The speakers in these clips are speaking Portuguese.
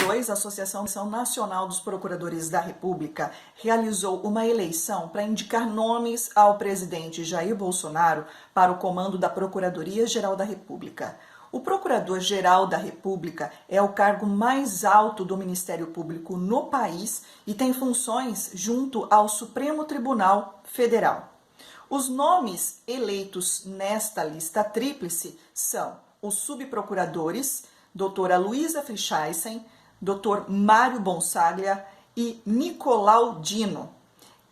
2022, a Associação Nacional dos Procuradores da República realizou uma eleição para indicar nomes ao presidente Jair Bolsonaro para o comando da Procuradoria-Geral da República. O Procurador-Geral da República é o cargo mais alto do Ministério Público no país e tem funções junto ao Supremo Tribunal Federal. Os nomes eleitos nesta lista tríplice são os subprocuradores, doutora Luísa Frischeisen, doutor Mário Bonsaglia e Nicolau Dino.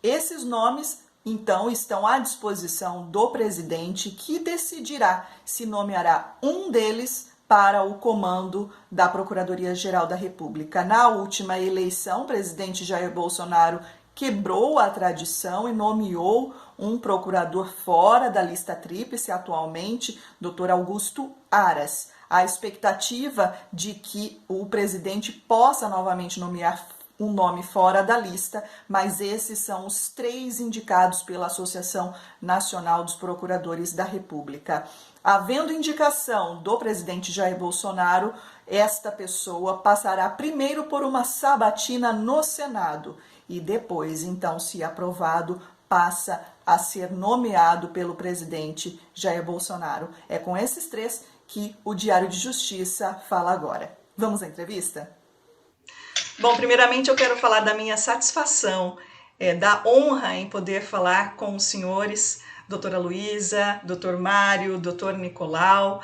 Esses nomes, então, estão à disposição do presidente, que decidirá se nomeará um deles para o comando da Procuradoria-Geral da República. Na última eleição, o presidente Jair Bolsonaro quebrou a tradição e nomeou um procurador fora da lista tríplice, atualmente, Dr. Augusto Aras. A expectativa de que o presidente possa novamente nomear um nome fora da lista, mas esses são os 3 indicados pela Associação Nacional dos Procuradores da República. Havendo indicação do presidente Jair Bolsonaro, esta pessoa passará primeiro por uma sabatina no Senado e depois, então, se aprovado, passa a ser nomeado pelo presidente Jair Bolsonaro. É com esses 3 que o Diário de Justiça fala agora. Vamos à entrevista? Bom, primeiramente eu quero falar da minha satisfação, da honra em poder falar com os senhores, doutora Luísa, doutor Mário, doutor Nicolau,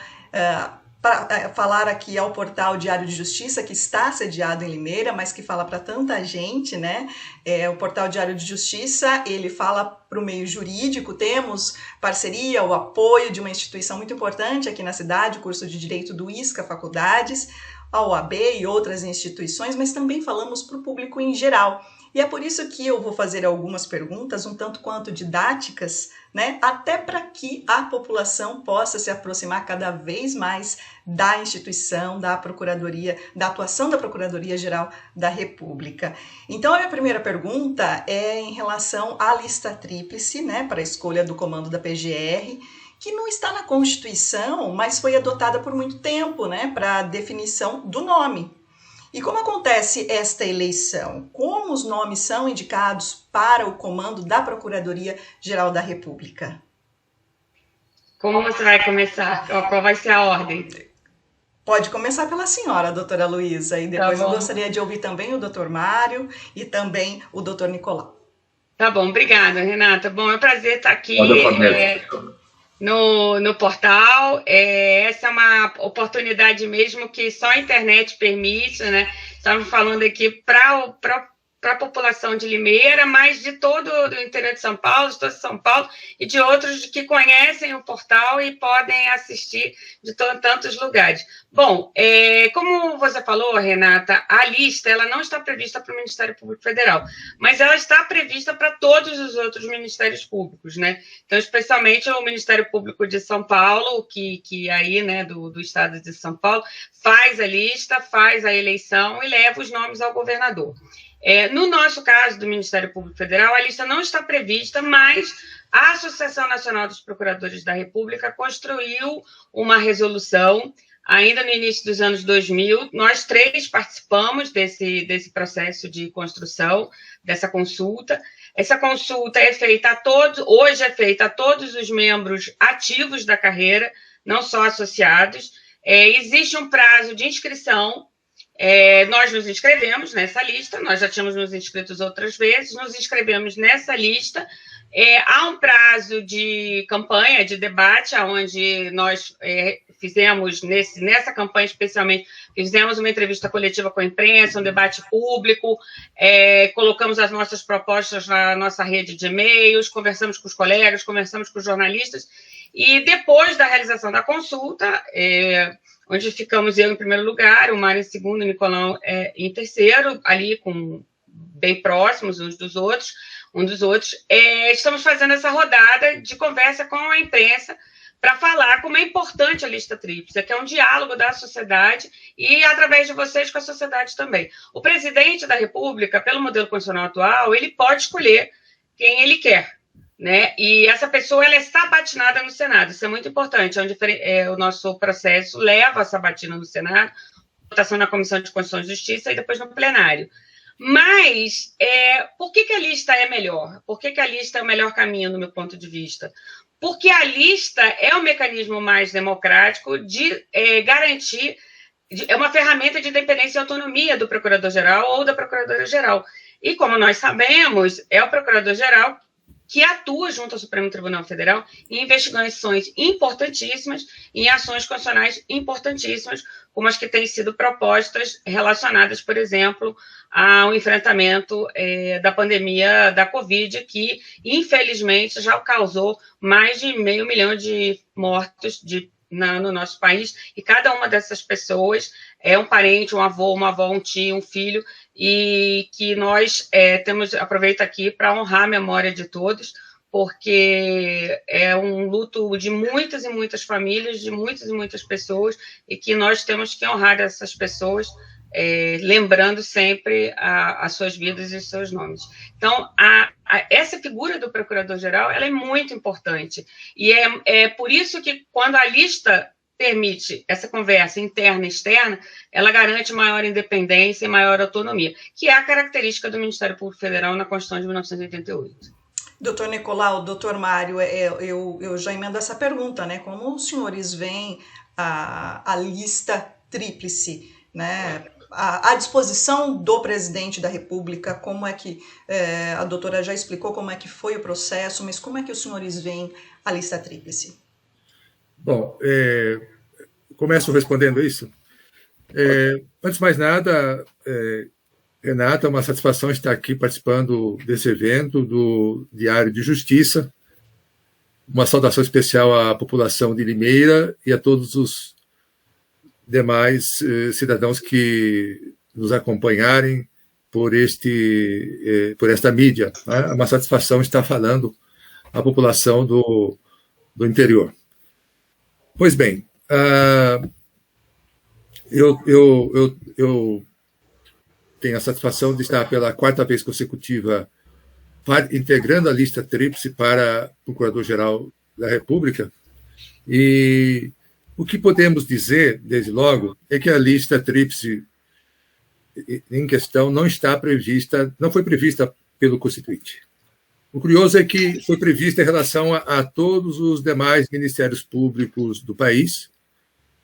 para falar aqui ao portal Diário de Justiça, que está sediado em Limeira, mas que fala para tanta gente, né? O portal Diário de Justiça, ele fala para o meio jurídico, temos parceria, o apoio de uma instituição muito importante aqui na cidade, o curso de Direito do ISCA Faculdades, a OAB e outras instituições, mas também falamos para o público em geral. E é por isso que eu vou fazer algumas perguntas, um tanto quanto didáticas, né? Até para que a população possa se aproximar cada vez mais da instituição, da Procuradoria, da atuação da Procuradoria-Geral da República. Então, a minha primeira pergunta é em relação à lista tríplice, né? Para a escolha do comando da PGR, que não está na Constituição, mas foi adotada por muito tempo, né, para a definição do nome. E como acontece esta eleição? Como os nomes são indicados para o comando da Procuradoria-Geral da República? Como você vai começar? Qual vai ser a ordem? Pode começar pela senhora, doutora Luísa, e depois eu gostaria de ouvir também o doutor Mário e também o doutor Nicolau. Tá bom, obrigada, Renata. Bom, é um prazer estar aqui no portal. Essa é uma oportunidade mesmo que só a internet permite, né? Estamos falando aqui para a população de Limeira, mas de todo o interior de São Paulo, de todo São Paulo, e de outros que conhecem o portal e podem assistir de tantos lugares. Bom, como você falou, Renata, a lista ela não está prevista para o Ministério Público Federal, mas ela está prevista para todos os outros ministérios públicos, né? Então, especialmente o Ministério Público de São Paulo, que aí, né, do estado de São Paulo, faz a lista, faz a eleição e leva os nomes ao governador. No nosso caso, do Ministério Público Federal, a lista não está prevista, mas a Associação Nacional dos Procuradores da República construiu uma resolução, ainda no início dos anos 2000, nós 3 participamos desse processo de construção, dessa consulta. Essa consulta é feita hoje é feita a todos os membros ativos da carreira, não só associados. Existe um prazo de inscrição. Nós nos inscrevemos nessa lista, nós já tínhamos nos inscritos outras vezes, nos inscrevemos nessa lista. Há um prazo de campanha, de debate, onde nós fizemos, nessa campanha especialmente, fizemos uma entrevista coletiva com a imprensa, um debate público, colocamos as nossas propostas na nossa rede de e-mails, conversamos com os colegas, conversamos com os jornalistas, e depois da realização da consulta, onde ficamos eu em primeiro lugar, o Mário em segundo, o Nicolau em terceiro, ali bem próximos um dos outros, estamos fazendo essa rodada de conversa com a imprensa para falar como é importante a lista tríplice, que é um diálogo da sociedade e, através de vocês, com a sociedade também. O presidente da República, pelo modelo constitucional atual, ele pode escolher quem ele quer, né? E essa pessoa ela é sabatinada no Senado, isso é muito importante, o nosso processo leva a sabatina no Senado, votação na Comissão de Constituição e Justiça e depois no plenário. Mas por que a lista é melhor? Por que a lista é o melhor caminho, no meu ponto de vista? Porque a lista é o mecanismo mais democrático de garantir, é uma ferramenta de independência e autonomia do Procurador-Geral ou da Procuradora-Geral. E, como nós sabemos, é o Procurador-Geral que atua junto ao Supremo Tribunal Federal em investigações importantíssimas, em ações constitucionais importantíssimas, como as que têm sido propostas relacionadas, por exemplo, ao enfrentamento da pandemia da Covid, que, infelizmente, já causou mais de 500 mil de mortos no nosso país, e cada uma dessas pessoas é um parente, um avô, uma avó, um tio, um filho, e que nós aproveito aqui para honrar a memória de todos, porque é um luto de muitas e muitas famílias, de muitas e muitas pessoas, e que nós temos que honrar essas pessoas, lembrando sempre as suas vidas e os seus nomes. Então, essa figura do Procurador-Geral, ela é muito importante, e é por isso que, quando a lista permite essa conversa interna e externa, ela garante maior independência e maior autonomia, que é a característica do Ministério Público Federal na Constituição de 1988. Doutor Nicolau, doutor Mário, eu já emendo essa pergunta, né? Como os senhores veem a lista tríplice, né? À disposição do presidente da República, como é que, a doutora já explicou como é que foi o processo, mas como é que os senhores veem a lista tríplice? Bom, começo respondendo isso. Antes de mais nada, Renata, é uma satisfação estar aqui participando desse evento do Diário de Justiça. Uma saudação especial à população de Limeira e a todos os demais cidadãos que nos acompanharem por esta mídia. É uma satisfação estar falando à população do interior. Pois bem, eu tenho a satisfação de estar pela 4ª vez consecutiva integrando a lista tríplice para Procurador-Geral da República, e o que podemos dizer, desde logo, é que a lista tríplice em questão não foi prevista pelo Constituinte. O curioso é que foi prevista em relação a todos os demais ministérios públicos do país,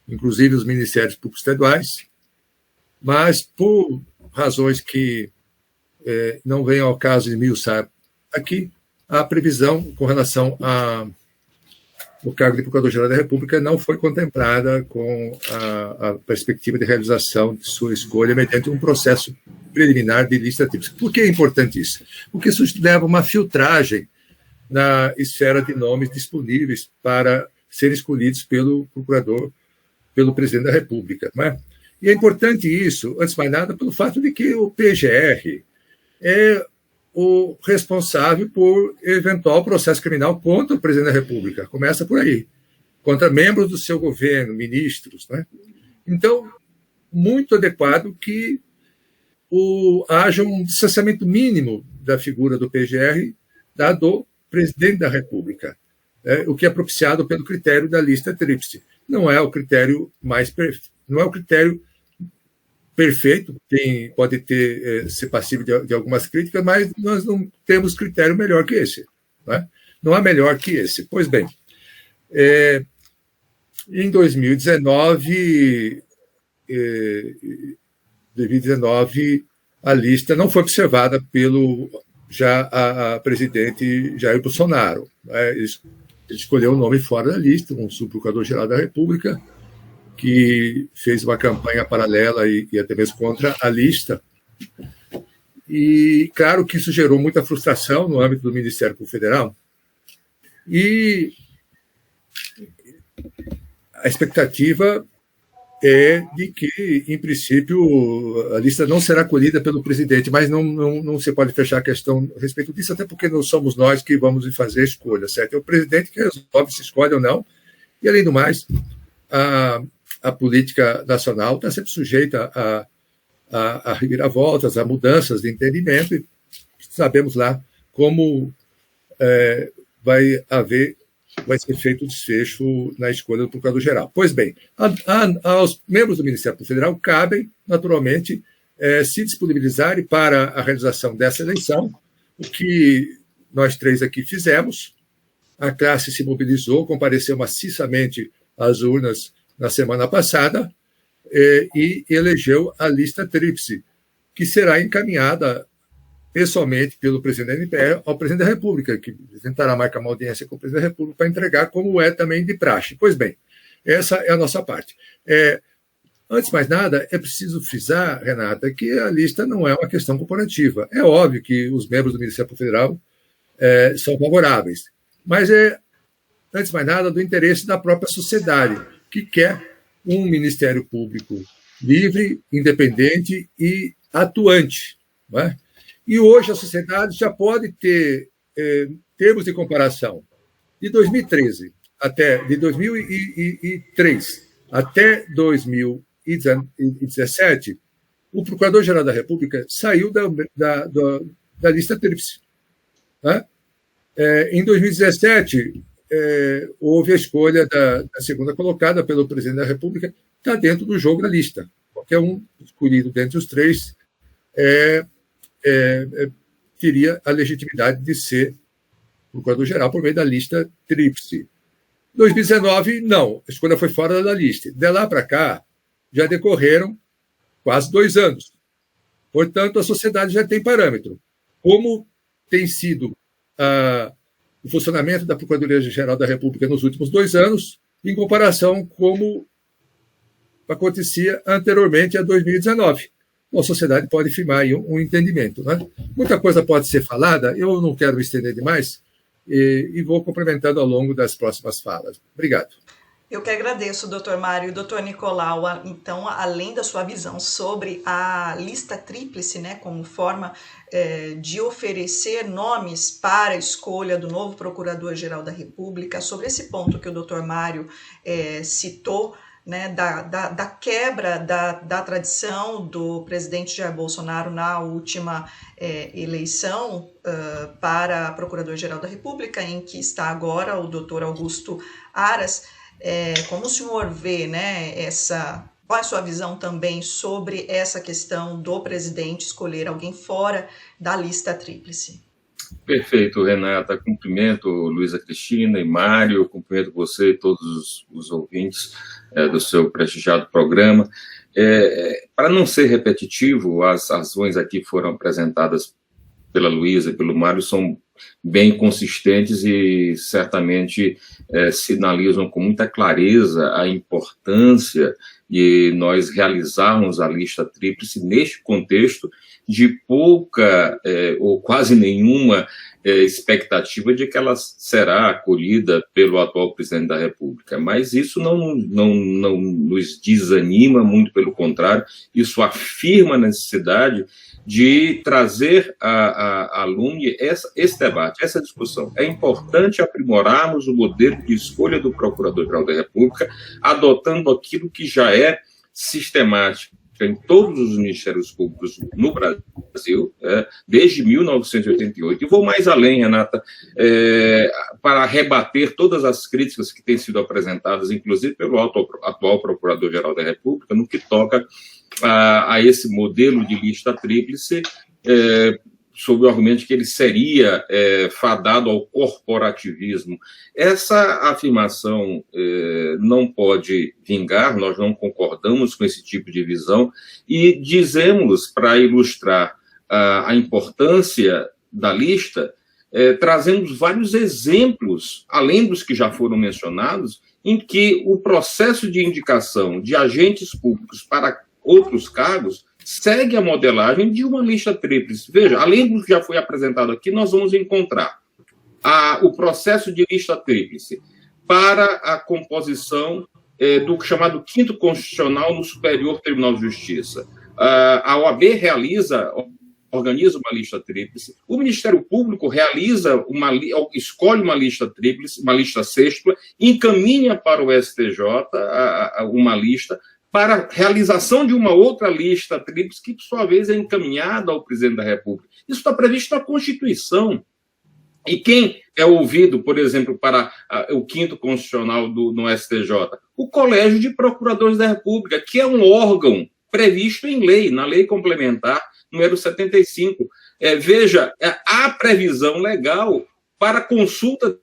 inclusive os ministérios públicos estaduais, mas por razões que não vêm ao caso de esmiuçar aqui, a previsão com relação ao cargo de Procurador-Geral da República não foi contemplada com a perspectiva de realização de sua escolha mediante um processo preliminar de lista tríplice. Por que é importante isso? Porque isso leva a uma filtragem na esfera de nomes disponíveis para serem escolhidos pelo procurador, pelo presidente da República. Não é? E é importante isso, antes de mais nada, pelo fato de que o PGR é o responsável por eventual processo criminal contra o presidente da República. Começa por aí. Contra membros do seu governo, ministros. Né? Então, muito adequado que haja um distanciamento mínimo da figura do PGR do presidente da República, o que é propiciado pelo critério da lista tríplice. Não é o critério não é o critério perfeito, pode ser passível de algumas críticas, mas nós não temos critério melhor que esse. Não há melhor que esse. Pois bem, em 2019, a lista não foi observada pelo a presidente Jair Bolsonaro. Ele escolheu um nome fora da lista, um subprocurador-geral da República, que fez uma campanha paralela e até mesmo contra a lista. E, claro, que isso gerou muita frustração no âmbito do Ministério Público Federal. E a expectativa é de que, em princípio, a lista não será acolhida pelo presidente, mas não se pode fechar a questão a respeito disso, até porque não somos nós que vamos fazer a escolha, certo? É o presidente que resolve se escolhe ou não. E, além do mais, a política nacional está sempre sujeita a reviravoltas, a mudanças de entendimento, e sabemos lá como vai haver vai ser feito o desfecho na escolha do Procurador-Geral. Pois bem, aos membros do Ministério Público Federal cabem, naturalmente, se disponibilizarem para a realização dessa eleição, o que nós três aqui fizemos. A classe se mobilizou, compareceu maciçamente às urnas na semana passada e elegeu a lista tríplice, que será encaminhada pessoalmente pelo presidente da NPE ao presidente da República, que tentará marcar uma audiência com o presidente da República para entregar, como é também de praxe. Pois bem, essa é a nossa parte. Antes de mais nada, é preciso frisar, Renata, que a lista não é uma questão corporativa. É óbvio que os membros do Ministério Público Federal são favoráveis, mas antes de mais nada, do interesse da própria sociedade, que quer um Ministério Público livre, independente e atuante, não é? E hoje a sociedade já pode ter termos de comparação. De 2003 até 2017, o Procurador-Geral da República saiu da lista tríplice. Né? Em 2017, houve a escolha da segunda colocada pelo presidente da República, está dentro do jogo da lista. Qualquer um escolhido dentre os três teria a legitimidade de ser Procurador-Geral por meio da lista tríplice. 2019, não, a escolha foi fora da lista. De lá para cá, já decorreram quase 2 anos. Portanto, a sociedade já tem parâmetro. Como tem sido o funcionamento da Procuradoria-Geral da República nos últimos 2 anos, em comparação como acontecia anteriormente a 2019. A sociedade pode firmar aí um entendimento. Né? Muita coisa pode ser falada, eu não quero me estender demais, e vou complementando ao longo das próximas falas. Obrigado. Eu que agradeço, doutor Mário. Doutor Nicolau, então, além da sua visão sobre a lista tríplice, né, como forma de oferecer nomes para a escolha do novo Procurador-Geral da República, sobre esse ponto que o doutor Mário citou, né, da quebra da tradição do presidente Jair Bolsonaro na última eleição para Procurador-Geral da República, em que está agora o doutor Augusto Aras. Como o senhor vê, né, qual é a sua visão também sobre essa questão do presidente escolher alguém fora da lista tríplice? Perfeito, Renata. Cumprimento Luísa Cristina e Mário, cumprimento você e todos os ouvintes do seu prestigiado programa. Para não ser repetitivo, as razões aqui foram apresentadas pela Luísa e pelo Mário são bem consistentes e certamente sinalizam com muita clareza a importância de nós realizarmos a lista tríplice neste contexto de pouca ou quase nenhuma expectativa de que ela será acolhida pelo atual presidente da República. Mas isso não nos desanima, muito pelo contrário, isso afirma a necessidade de trazer a lume esse debate, essa discussão. É importante aprimorarmos o modelo de escolha do Procurador-Geral da República, adotando aquilo que já é sistemático em todos os ministérios públicos no Brasil, desde 1988. E vou mais além, Renata, para rebater todas as críticas que têm sido apresentadas, inclusive pelo atual Procurador-Geral da República, no que toca a esse modelo de lista tríplice, sob o argumento de que ele seria fadado ao corporativismo. Essa afirmação não pode vingar, nós não concordamos com esse tipo de visão, e dizemos, para ilustrar a importância da lista, trazemos vários exemplos, além dos que já foram mencionados, em que o processo de indicação de agentes públicos para outros cargos segue a modelagem de uma lista tríplice. Veja, além do que já foi apresentado aqui, nós vamos encontrar o processo de lista tríplice para a composição do chamado Quinto Constitucional no Superior Tribunal de Justiça. A OAB organiza uma lista tríplice, o Ministério Público escolhe uma lista tríplice, uma lista sextupla, encaminha para o STJ uma lista para a realização de uma outra lista tríplice, que, por sua vez, é encaminhada ao presidente da República. Isso está previsto na Constituição. E quem é ouvido, por exemplo, para o 5º Constitucional no STJ? O Colégio de Procuradores da República, que é um órgão previsto em lei, na Lei Complementar número 75. Veja, há previsão legal para consulta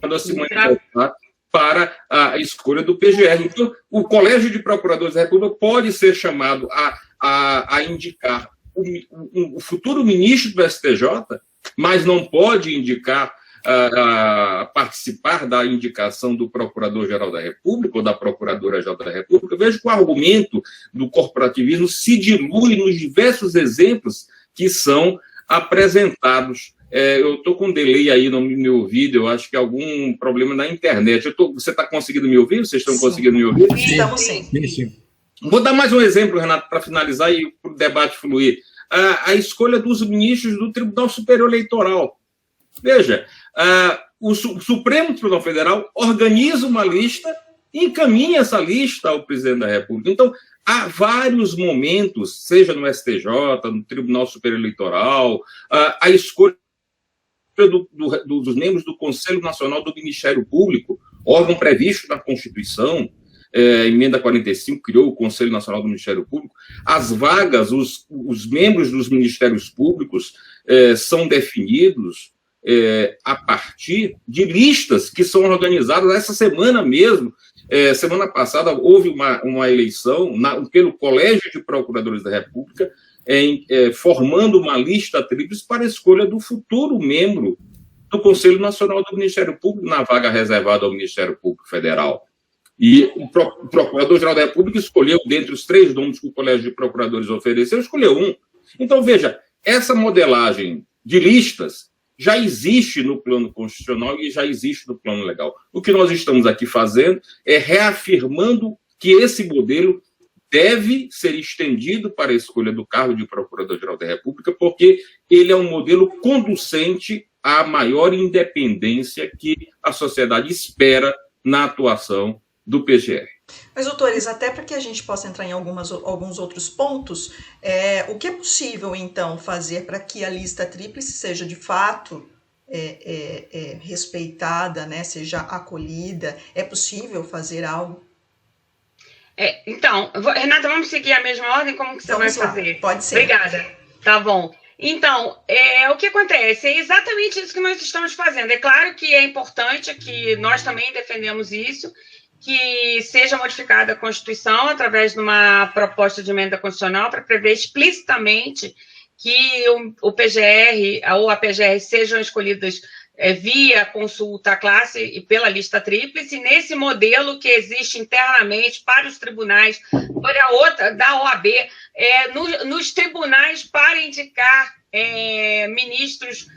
quando se manifestar para a escolha do PGR. Então, o Colégio de Procuradores da República pode ser chamado a indicar o futuro ministro do STJ, mas não pode indicar, participar da indicação do Procurador-Geral da República ou da Procuradora-Geral da República. Vejo que o argumento do corporativismo se dilui nos diversos exemplos que são apresentados. Eu estou com um delay aí no meu vídeo, eu acho que é algum problema na internet. Você está conseguindo me ouvir? Vocês estão conseguindo me ouvir? Estamos sim. Sim. Vou dar mais um exemplo, Renato, para finalizar e para o debate fluir. A escolha dos ministros do Tribunal Superior Eleitoral. Veja, o Supremo Tribunal Federal organiza uma lista e encaminha essa lista ao presidente da República. Então, há vários momentos, seja no STJ, no Tribunal Superior Eleitoral, a escolha dos membros do Conselho Nacional do Ministério Público, órgão previsto na Constituição, emenda 45 criou o Conselho Nacional do Ministério Público. As vagas, os membros dos ministérios públicos são definidos a partir de listas que são organizadas essa semana mesmo. Semana passada houve uma eleição pelo Colégio de Procuradores da República, formando uma lista tríplice para a escolha do futuro membro do Conselho Nacional do Ministério Público, na vaga reservada ao Ministério Público Federal. E o Procurador-Geral da República escolheu, dentre os 3 nomes que o Colégio de Procuradores ofereceu, escolheu um. Então, veja, essa modelagem de listas já existe no plano constitucional e já existe no plano legal. O que nós estamos aqui fazendo é reafirmando que esse modelo deve ser estendido para a escolha do cargo de Procurador-Geral da República, porque ele é um modelo conducente à maior independência que a sociedade espera na atuação do PGR. Mas, doutores, até para que a gente possa entrar em alguns outros pontos, o que é possível, então, fazer para que a lista tríplice seja, de fato, respeitada, né, seja acolhida? É possível fazer algo? Então, Renata, vamos seguir a mesma ordem? Como que você vai fazer? Pode ser. Obrigada. Tá bom. Então, o que acontece? É exatamente isso que nós estamos fazendo. É claro que é importante, que nós também defendemos isso, que seja modificada a Constituição através de uma proposta de emenda constitucional para prever explicitamente que o PGR ou a PGR sejam escolhidas via consulta à classe e pela lista tríplice, nesse modelo que existe internamente para os tribunais, da OAB, nos tribunais para indicar ministros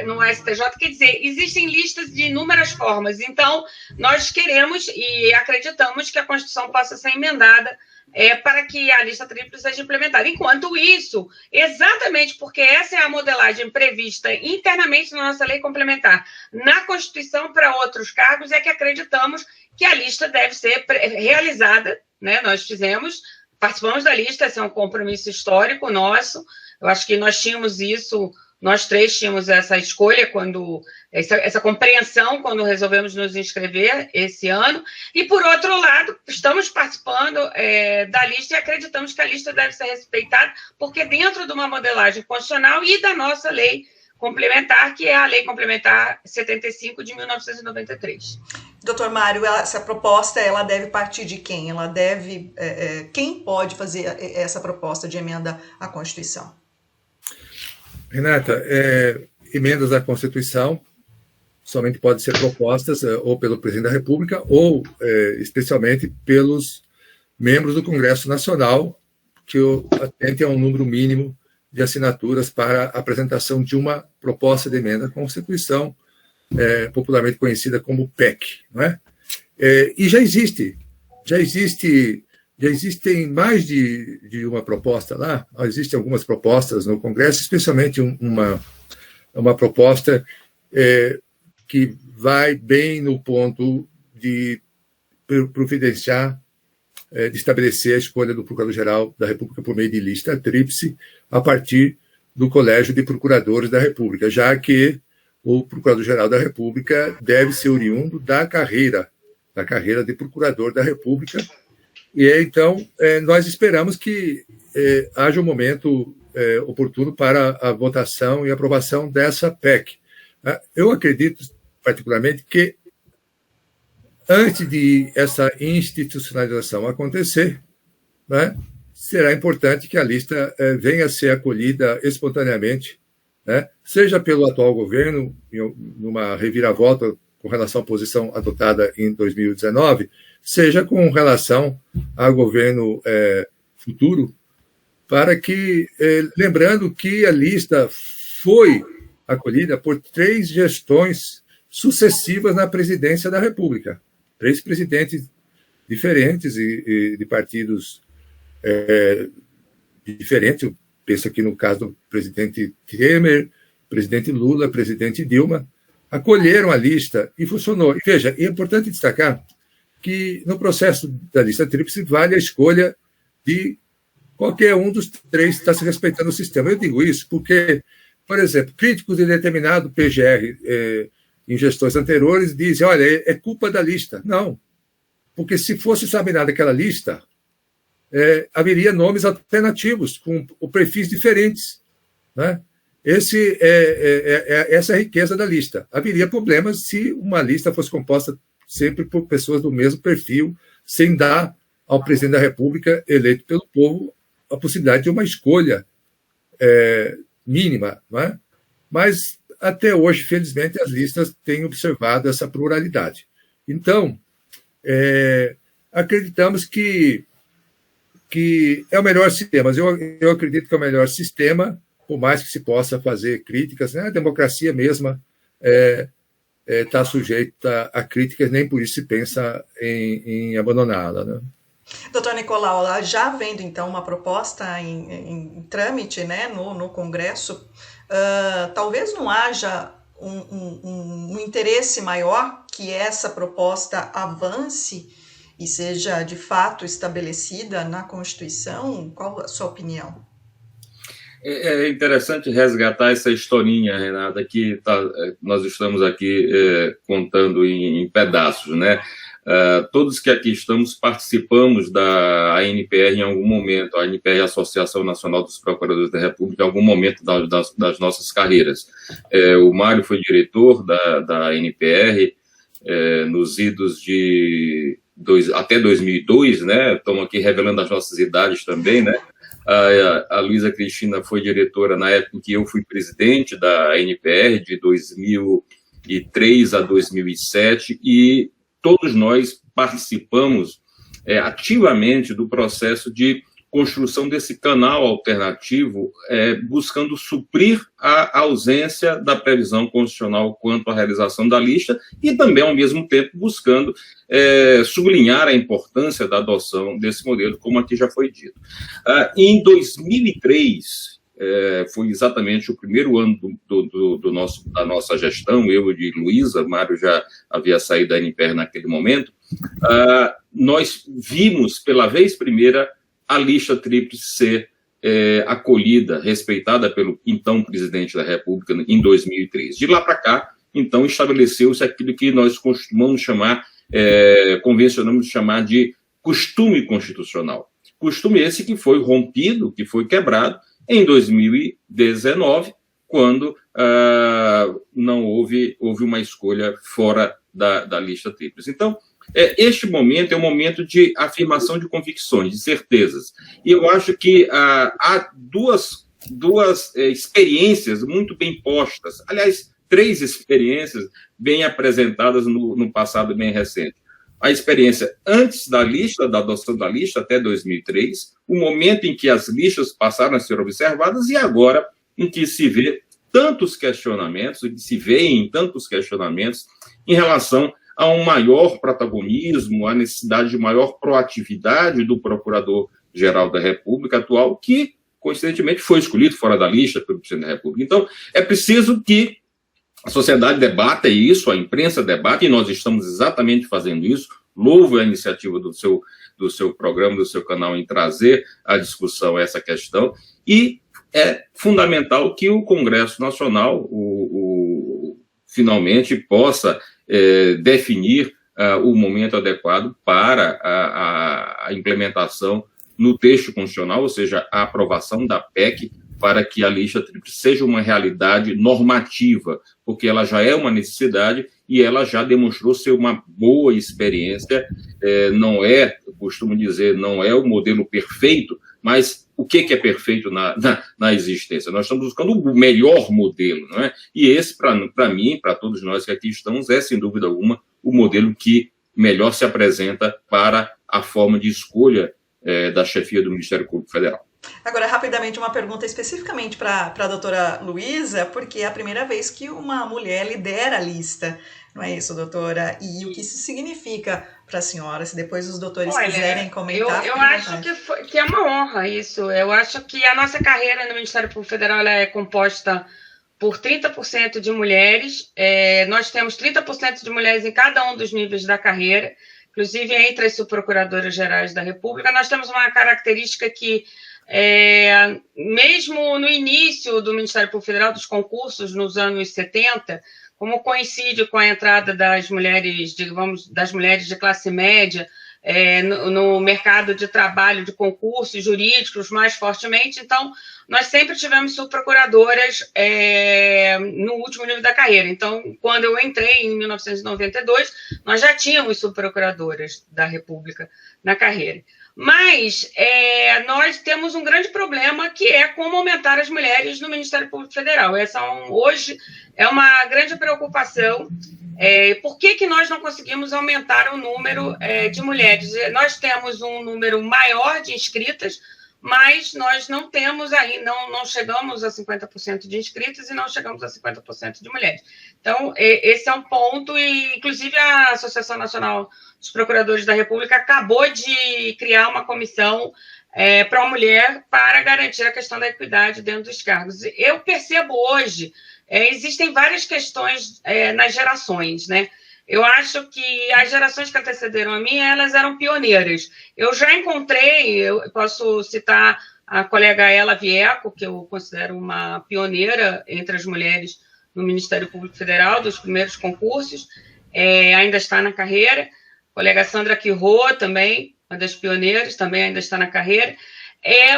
no STJ. Quer dizer, existem listas de inúmeras formas. Então, nós queremos e acreditamos que a Constituição possa ser emendada para que a lista tríplice seja implementada. Enquanto isso, exatamente porque essa é a modelagem prevista internamente na nossa lei complementar, na Constituição para outros cargos, é que acreditamos que a lista deve ser realizada, né? Nós participamos da lista, esse é um compromisso histórico nosso. Eu acho que nós tínhamos isso, nós 3 tínhamos essa escolha, essa compreensão quando resolvemos nos inscrever esse ano. E, por outro lado, estamos participando da lista e acreditamos que a lista deve ser respeitada, porque dentro de uma modelagem constitucional e da nossa lei complementar, que é a Lei Complementar 75 de 1993. Doutor Mário, essa proposta ela deve partir de quem? Quem pode fazer essa proposta de emenda à Constituição? Renata, emendas à Constituição somente podem ser propostas ou pelo Presidente da República ou, especialmente, pelos membros do Congresso Nacional, que atentem a um número mínimo de assinaturas para a apresentação de uma proposta de emenda à Constituição, popularmente conhecida como PEC, não é? E já existem mais de uma proposta lá, existem algumas propostas no Congresso, especialmente uma proposta que vai bem no ponto de providenciar de estabelecer a escolha do Procurador-Geral da República por meio de lista tríplice a partir do Colégio de Procuradores da República, já que o Procurador-Geral da República deve ser oriundo da carreira de Procurador da República. E então nós esperamos que haja um momento oportuno para a votação e aprovação dessa PEC. Eu acredito, particularmente, que antes de essa institucionalização acontecer, né, será importante que a lista venha a ser acolhida espontaneamente, né, seja pelo atual governo, numa reviravolta com relação à posição adotada em 2019, seja com relação ao governo futuro, para que, lembrando que a lista foi acolhida por 3 gestões sucessivas na presidência da República. 3 presidentes diferentes e de partidos diferentes. Eu penso aqui no caso do presidente Temer, presidente Lula, presidente Dilma, acolheram a lista e funcionou. E veja, é importante destacar que no processo da lista tríplice vale a escolha de qualquer um dos 3 que está se respeitando o sistema. Eu digo isso porque, por exemplo, críticos de determinado PGR em gestões anteriores dizem, olha, é culpa da lista. Não, porque se fosse examinada aquela lista, haveria nomes alternativos, com perfis diferentes, né? Essa é a riqueza da lista. Haveria problemas se uma lista fosse composta sempre por pessoas do mesmo perfil, sem dar ao presidente da República, eleito pelo povo, a possibilidade de uma escolha mínima, não é? Mas, até hoje, felizmente, as listas têm observado essa pluralidade. Então, acreditamos que é o melhor sistema. Eu acredito que é o melhor sistema, por mais que se possa fazer críticas, né? A democracia mesma está sujeita a críticas, nem por isso se pensa em abandoná-la, né? Doutor Nicolau, já havendo, então, uma proposta em trâmite, né, no Congresso, talvez não haja um interesse maior que essa proposta avance e seja, de fato, estabelecida na Constituição? Qual a sua opinião? É interessante resgatar essa historinha, Renata, que nós estamos aqui contando em pedaços, né? Todos que aqui estamos participamos da ANPR em algum momento, a ANPR, a Associação Nacional dos Procuradores da República, em algum momento das nossas carreiras. O Mário foi diretor da ANPR nos idos de até 2002, né? Estamos aqui revelando as nossas idades também, né? A Luísa Cristina foi diretora na época em que eu fui presidente da ANPR, de 2003 a 2007, e todos nós participamos ativamente do processo de construção desse canal alternativo, buscando suprir a ausência da previsão constitucional quanto à realização da lista e também, ao mesmo tempo, buscando sublinhar a importância da adoção desse modelo, como aqui já foi dito. Em 2003, foi exatamente o primeiro ano da nossa gestão, eu e de Luísa, Mário já havia saído da ANPR naquele momento, nós vimos pela vez primeira a lista tríplice ser acolhida, respeitada pelo então presidente da República em 2003. De lá para cá, então, estabeleceu-se aquilo que nós costumamos chamar, convencionamos chamar de costume constitucional. Costume esse que foi rompido, que foi quebrado em 2019, quando não houve uma escolha fora da lista tríplice. Então, este momento é um momento de afirmação de convicções, de certezas. E eu acho que há duas experiências muito bem postas, aliás, 3 experiências bem apresentadas no passado bem recente. A experiência antes da lista, da adoção da lista, até 2003, o momento em que as listas passaram a ser observadas e agora em que se vê tantos questionamentos, em relação a um maior protagonismo, a necessidade de maior proatividade do Procurador-Geral da República atual, que, coincidentemente, foi escolhido fora da lista pelo presidente da República. Então, é preciso que a sociedade debata isso, a imprensa debate, e nós estamos exatamente fazendo isso louvo a iniciativa do seu programa, do seu canal, em trazer à discussão essa questão, e é fundamental que o Congresso Nacional finalmente possa definir o momento adequado para a implementação no texto constitucional, ou seja, a aprovação da PEC, para que a lista tríplice seja uma realidade normativa, porque ela já é uma necessidade e ela já demonstrou ser uma boa experiência. Não é, eu costumo dizer, não é o modelo perfeito, mas o que é perfeito na existência? Nós estamos buscando o melhor modelo, não é? E esse, para mim, para todos nós que aqui estamos, é, sem dúvida alguma, o modelo que melhor se apresenta para a forma de escolha da chefia do Ministério Público Federal. Agora, rapidamente, uma pergunta especificamente para a doutora Luísa, porque é a primeira vez que uma mulher lidera a lista, não é isso, doutora? E o que isso significa para a senhora, se depois os doutores quiserem comentar? Eu acho que é uma honra isso. Eu acho que a nossa carreira no Ministério Público Federal ela é composta por 30% de mulheres. Nós temos 30% de mulheres em cada um dos níveis da carreira, inclusive entre as subprocuradoras gerais da República. Nós temos uma característica que, mesmo no início do Ministério Público Federal, dos concursos nos anos 70, como coincide com a entrada das mulheres, das mulheres de classe média no mercado de trabalho, de concursos jurídicos mais fortemente, então nós sempre tivemos subprocuradoras no último nível da carreira. Então, quando eu entrei em 1992, nós já tínhamos subprocuradoras da República na carreira. Mas nós temos um grande problema, que é como aumentar as mulheres no Ministério Público Federal. Hoje é uma grande preocupação. Por que nós não conseguimos aumentar o número de mulheres? Nós temos um número maior de inscritas, mas nós não temos aí, não chegamos a 50% de inscritos e não chegamos a 50% de mulheres. Então, esse é um ponto, e inclusive a Associação Nacional dos Procuradores da República acabou de criar uma comissão para a mulher para garantir a questão da equidade dentro dos cargos. Eu percebo hoje, existem várias questões nas gerações, né? Eu acho que as gerações que antecederam a mim, elas eram pioneiras. Eu já encontrei, eu posso citar a colega Ela Vieco, que eu considero uma pioneira entre as mulheres no Ministério Público Federal, dos primeiros concursos, ainda está na carreira. A colega Sandra Quirô, também, uma das pioneiras, também ainda está na carreira.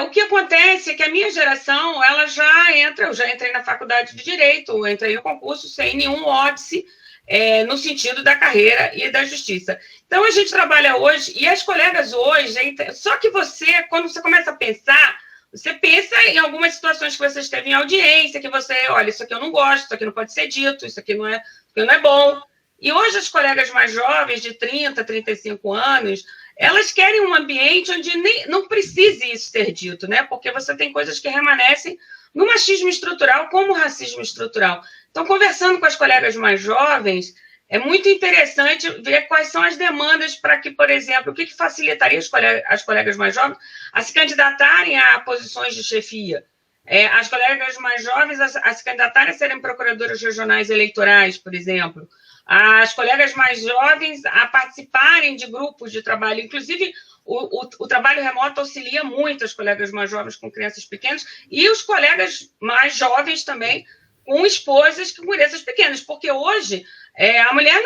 O que acontece é que a minha geração, ela eu já entrei na faculdade de Direito, eu entrei no concurso sem nenhum óbice, no sentido da carreira e da justiça. Então, a gente trabalha hoje, e as colegas hoje, só que quando você começa a pensar, você pensa em algumas situações que você esteve em audiência, que você, olha, isso aqui eu não gosto, isso aqui não pode ser dito, isso aqui não é bom. E hoje as colegas mais jovens, de 30, 35 anos, elas querem um ambiente onde não precise isso ser dito, né? Porque você tem coisas que remanescem no machismo estrutural, como o racismo estrutural. Então, conversando com as colegas mais jovens, é muito interessante ver quais são as demandas para que, por exemplo, o que facilitaria as colegas mais jovens a se candidatarem a posições de chefia. As colegas mais jovens a se candidatarem a serem procuradoras regionais eleitorais, por exemplo. As colegas mais jovens a participarem de grupos de trabalho. Inclusive, o trabalho remoto auxilia muito as colegas mais jovens com crianças pequenas e os colegas mais jovens também com esposas com crianças pequenas, porque hoje a mulher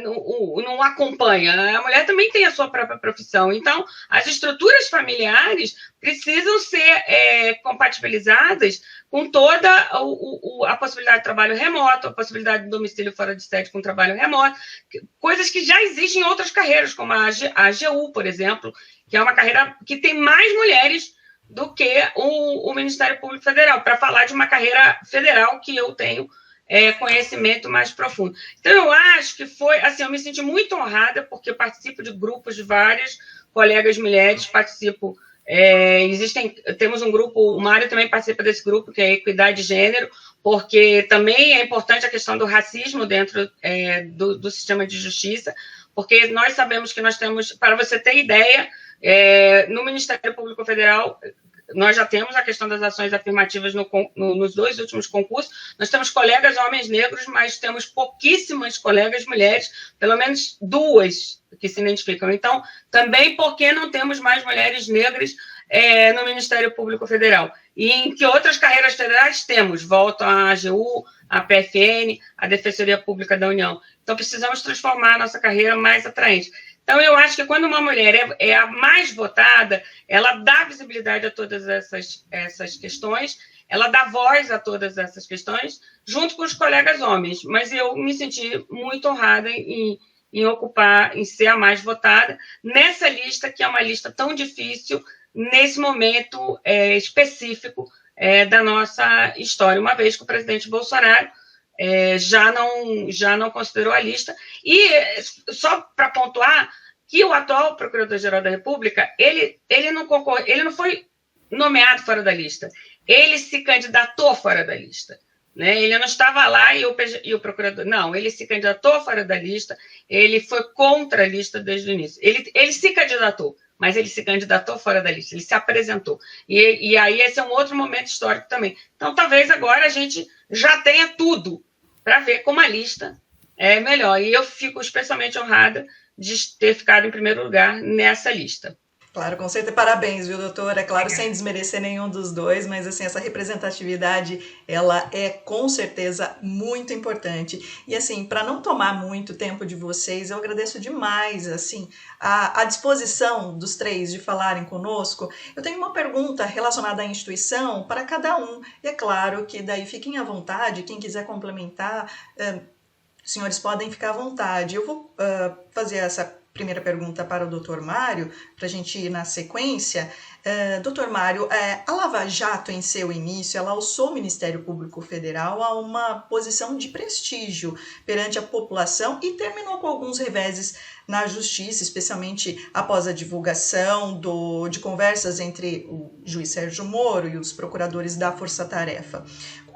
não acompanha, a mulher também tem a sua própria profissão. Então, as estruturas familiares precisam ser compatibilizadas com toda a possibilidade de trabalho remoto, a possibilidade de domicílio fora de sede com trabalho remoto, coisas que já existem em outras carreiras, como a AGU, por exemplo, que é uma carreira que tem mais mulheres do que o Ministério Público Federal, para falar de uma carreira federal que eu tenho conhecimento mais profundo. Então, eu acho que foi, assim, eu me senti muito honrada, porque eu participo de grupos de várias colegas mulheres, temos um grupo, o Mário também participa desse grupo, que é Equidade de Gênero, porque também é importante a questão do racismo dentro do sistema de justiça, porque nós sabemos que nós temos, para você ter ideia, no Ministério Público Federal, nós já temos a questão das ações afirmativas nos 2 últimos concursos, nós temos colegas homens negros, mas temos pouquíssimas colegas mulheres, pelo menos 2 que se identificam. Então, também porque não temos mais mulheres negras no Ministério Público Federal. E em que outras carreiras federais temos? Volto à AGU, à PFN, à Defensoria Pública da União. Então, precisamos transformar a nossa carreira mais atraente. Então, eu acho que quando uma mulher é a mais votada, ela dá visibilidade a todas essas questões, ela dá voz a todas essas questões, junto com os colegas homens. Mas eu me senti muito honrada em ocupar, em ser a mais votada, nessa lista, que é uma lista tão difícil, nesse momento específico da nossa história, uma vez que o presidente Bolsonaro já não considerou a lista. E, só para pontuar, que o atual Procurador-Geral da República, ele não foi nomeado fora da lista, ele se candidatou fora da lista. Né? Ele não estava lá e o procurador... Não, ele se candidatou fora da lista, ele foi contra a lista desde o início. Ele se candidatou, mas ele se candidatou fora da lista, ele se apresentou. E aí esse é um outro momento histórico também. Então, talvez agora a gente já tenha tudo para ver como a lista é melhor. E eu fico especialmente honrada de ter ficado em primeiro lugar nessa lista. Claro, com certeza. Parabéns, viu, doutora? Claro, sem desmerecer nenhum dos dois, mas assim, essa representatividade, ela é com certeza muito importante. E assim, para não tomar muito tempo de vocês, eu agradeço demais, assim, a disposição dos 3 de falarem conosco. Eu tenho uma pergunta relacionada à instituição para cada um. E é claro que daí fiquem à vontade, quem quiser complementar, os senhores podem ficar à vontade. Eu vou fazer essa primeira pergunta para o Dr. Mário, para a gente ir na sequência. Dr. Mário, a Lava Jato, em seu início, ela alçou o Ministério Público Federal a uma posição de prestígio perante a população e terminou com alguns reveses na Justiça, especialmente após a divulgação de conversas entre o juiz Sérgio Moro e os procuradores da Força Tarefa.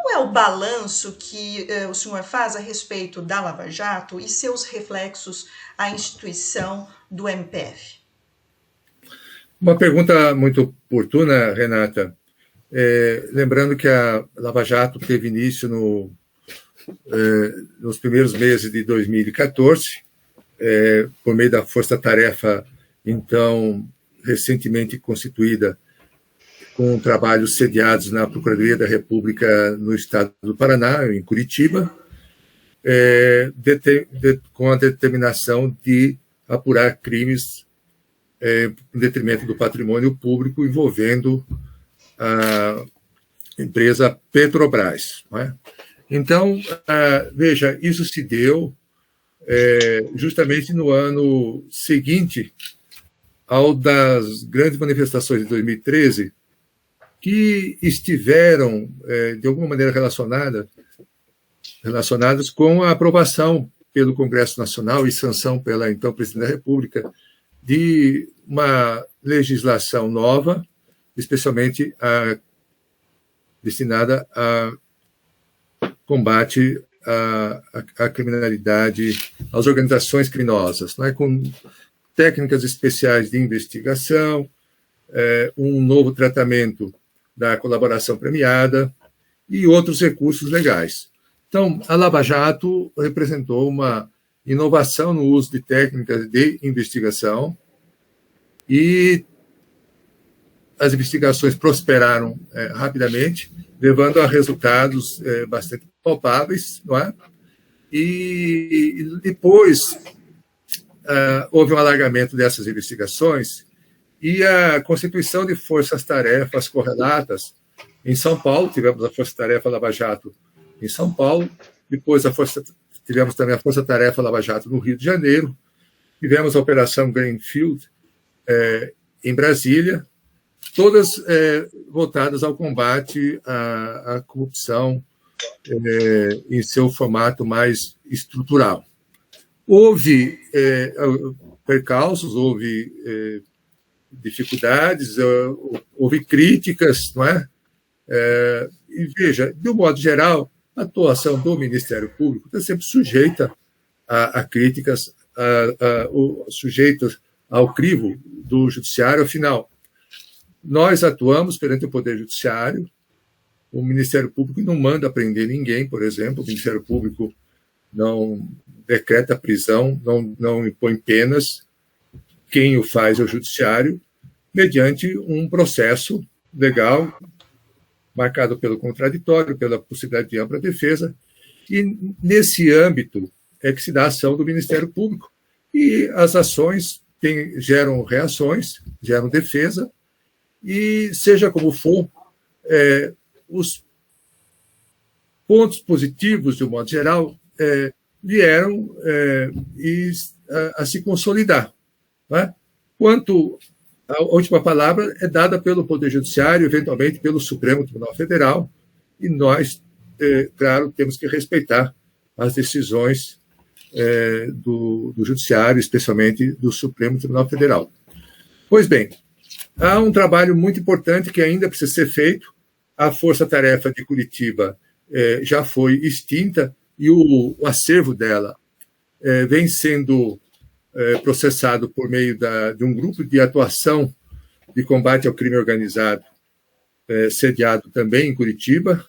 Qual é o balanço que o senhor faz a respeito da Lava Jato e seus reflexos à instituição do MPF? Uma pergunta muito oportuna, Renata. Lembrando que a Lava Jato teve início nos primeiros meses de 2014, por meio da Força Tarefa, então, recentemente constituída, com trabalhos sediados na Procuradoria da República no estado do Paraná, em Curitiba, com a determinação de apurar crimes em detrimento do patrimônio público envolvendo a empresa Petrobras. Não é? Então, veja, isso se deu justamente no ano seguinte ao das grandes manifestações de 2013, que estiveram, de alguma maneira, relacionadas com a aprovação pelo Congresso Nacional e sanção pela, então, Presidente da República, de uma legislação nova, especialmente destinada a combate à criminalidade, às organizações criminosas, não é? Com técnicas especiais de investigação, um novo tratamento da colaboração premiada e outros recursos legais. Então, a Lava Jato representou uma inovação no uso de técnicas de investigação e as investigações prosperaram rapidamente, levando a resultados bastante palpáveis, não é? E depois houve um alargamento dessas investigações e a constituição de forças-tarefas correlatas em São Paulo. Tivemos a Força-Tarefa Lava Jato em São Paulo, depois tivemos também a Força-Tarefa Lava Jato no Rio de Janeiro, tivemos a Operação Greenfield em Brasília, todas voltadas ao combate à corrupção em seu formato mais estrutural. Houve percalços, houve dificuldades, houve críticas, não é? E veja, de um modo geral, a atuação do Ministério Público está sempre sujeita a críticas, sujeita ao crivo do Judiciário. Afinal, nós atuamos perante o Poder Judiciário. O Ministério Público não manda prender ninguém, por exemplo. O Ministério Público não decreta prisão, não impõe penas. Quem o faz é o Judiciário, mediante um processo legal, marcado pelo contraditório, pela possibilidade de ampla defesa. E, nesse âmbito, é que se dá a ação do Ministério Público. E as ações geram reações, geram defesa, e, seja como for, os pontos positivos, de um modo geral, vieram a se consolidar. Né? Quanto a última palavra é dada pelo Poder Judiciário, eventualmente pelo Supremo Tribunal Federal, e nós, claro, temos que respeitar as decisões do Judiciário, especialmente do Supremo Tribunal Federal. Pois bem, há um trabalho muito importante que ainda precisa ser feito. A Força-Tarefa de Curitiba já foi extinta e o acervo dela vem sendo processado por meio de um grupo de atuação de combate ao crime organizado, sediado também em Curitiba.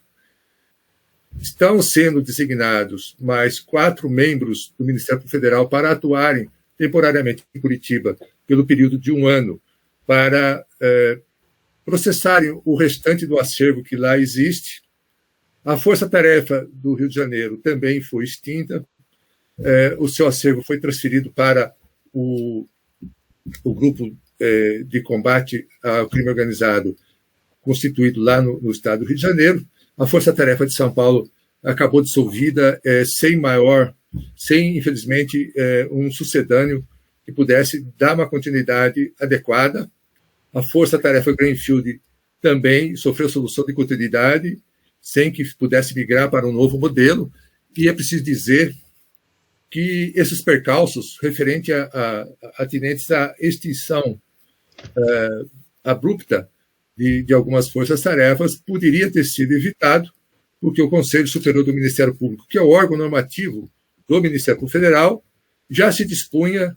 Estão sendo designados mais 4 membros do Ministério Federal para atuarem temporariamente em Curitiba pelo período de 1 ano, para processarem o restante do acervo que lá existe. A Força-Tarefa do Rio de Janeiro também foi extinta. O seu acervo foi transferido para o grupo de combate ao crime organizado constituído lá no estado do Rio de Janeiro. A Força-Tarefa de São Paulo acabou dissolvida sem, infelizmente, um sucedâneo que pudesse dar uma continuidade adequada. A Força-Tarefa Greenfield também sofreu solução de continuidade, sem que pudesse migrar para um novo modelo. E é preciso dizer que esses percalços referentes atinentes à extinção abrupta de algumas forças-tarefas poderia ter sido evitado, porque o Conselho Superior do Ministério Público, que é o órgão normativo do Ministério Público Federal, já se dispunha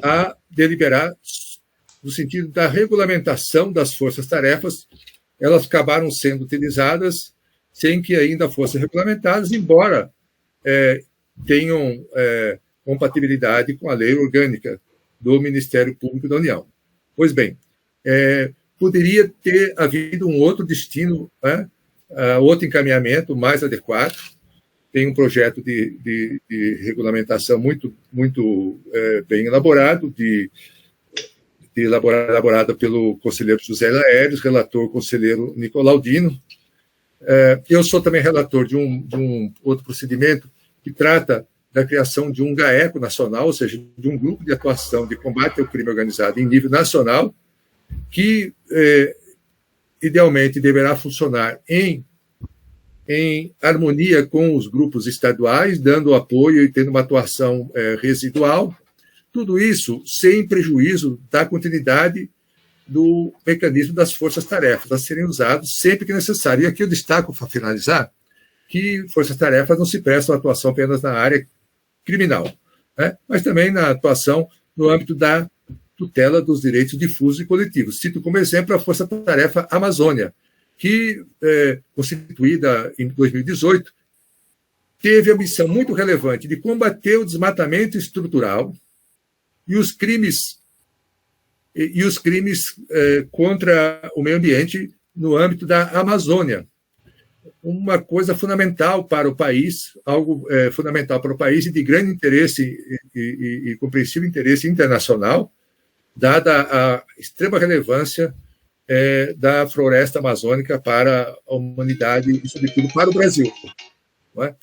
a deliberar no sentido da regulamentação das forças-tarefas. Elas acabaram sendo utilizadas sem que ainda fossem regulamentadas, embora tenham compatibilidade com a lei orgânica do Ministério Público da União. Pois bem, poderia ter havido um outro destino, outro encaminhamento mais adequado. Tem um projeto de regulamentação muito bem elaborado, elaborada pelo conselheiro José Laércio, relator conselheiro Nicolaudino. Eu sou também relator de um outro procedimento que trata da criação de um GAECO nacional, ou seja, de um grupo de atuação de combate ao crime organizado em nível nacional, que idealmente deverá funcionar em harmonia com os grupos estaduais, dando apoio e tendo uma atuação residual. Tudo isso sem prejuízo da continuidade do mecanismo das forças-tarefas a serem usados sempre que necessário. E aqui eu destaco, para finalizar, que forças-tarefas não se prestam à atuação apenas na área criminal, né? Mas também na atuação no âmbito da tutela dos direitos difusos e coletivos. Cito como exemplo a Força-Tarefa Amazônia, que, constituída em 2018, teve a missão muito relevante de combater o desmatamento estrutural e os crimes contra o meio ambiente no âmbito da Amazônia. Uma coisa fundamental para o país, algo fundamental para o país e de grande interesse e compreensível interesse internacional, dada a extrema relevância da floresta amazônica para a humanidade e, sobretudo, para o Brasil. Não é?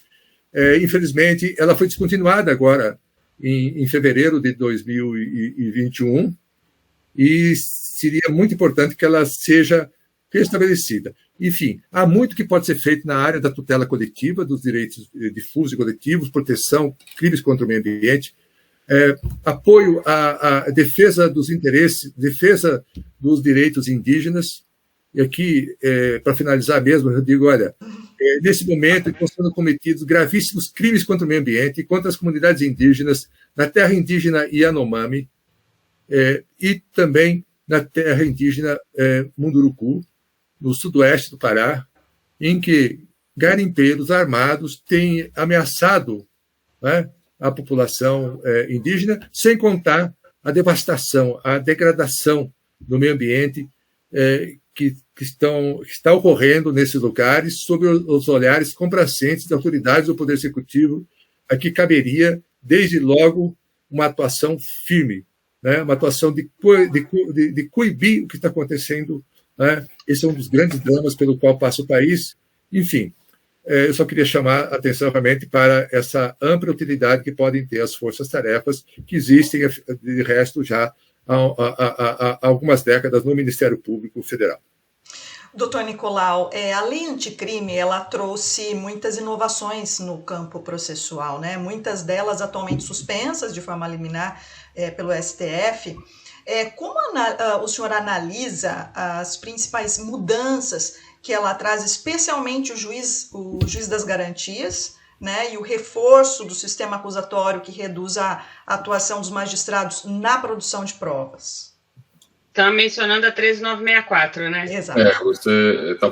Infelizmente, ela foi descontinuada agora em fevereiro de 2021 e seria muito importante que ela seja restabelecida. Enfim, há muito que pode ser feito na área da tutela coletiva, dos direitos difusos e coletivos, proteção, crimes contra o meio ambiente, apoio à defesa dos interesses, defesa dos direitos indígenas. E aqui, para finalizar mesmo, eu digo, olha, nesse momento estão sendo cometidos gravíssimos crimes contra o meio ambiente, contra as comunidades indígenas, na terra indígena Yanomami, e também na terra indígena Munduruku, no sudoeste do Pará, em que garimpeiros armados têm ameaçado, né, a população indígena, sem contar a devastação, a degradação do meio ambiente que está ocorrendo nesses lugares sob os olhares complacentes das autoridades do Poder Executivo, a que caberia, desde logo, uma atuação firme, né, uma atuação de coibir o que está acontecendo. Né? Esse é um dos grandes dramas pelo qual passa o país. Enfim, eu só queria chamar a atenção realmente para essa ampla utilidade que podem ter as forças-tarefas que existem, de resto, já há algumas décadas no Ministério Público Federal. Doutor Nicolau, a lei anticrime, ela trouxe muitas inovações no campo processual, né? Muitas delas atualmente suspensas de forma liminar pelo STF. Como o senhor analisa as principais mudanças que ela traz, especialmente o juiz das garantias, né, e o reforço do sistema acusatório que reduz a atuação dos magistrados na produção de provas? Está mencionando a 13964, né? Exato. Você está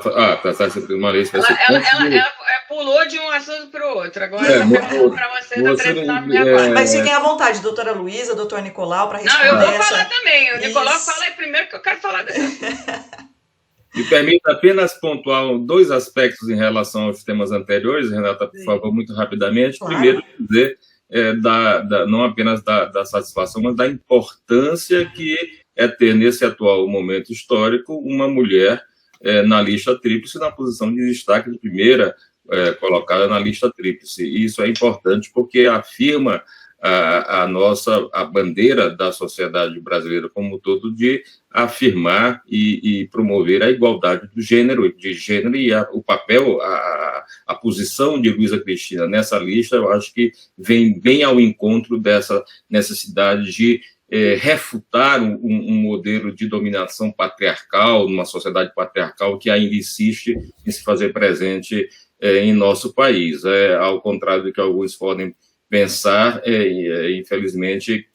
uma lei ela pulou de um assunto para o outro. Agora ela perguntou para você da 13964. Mas fiquem à vontade, doutora Luísa, doutor Nicolau, para responder. Não, eu vou falar também. O Nicolau fala aí primeiro, que eu quero falar dessa. Me permita apenas pontuar 2 aspectos em relação aos temas anteriores, Renata, por favor, muito rapidamente. Claro. Primeiro, dizer não apenas da satisfação, mas da importância que é ter, nesse atual momento histórico, uma mulher na lista tríplice, na posição de destaque de primeira colocada na lista tríplice. E isso é importante porque afirma a bandeira da sociedade brasileira como um todo de afirmar e promover a igualdade de gênero e o papel, a posição de Luísa Cristina nessa lista, eu acho que vem bem ao encontro dessa necessidade de refutar um modelo de dominação patriarcal, numa sociedade patriarcal que ainda insiste em se fazer presente em nosso país. Ao contrário do que alguns podem pensar, infelizmente,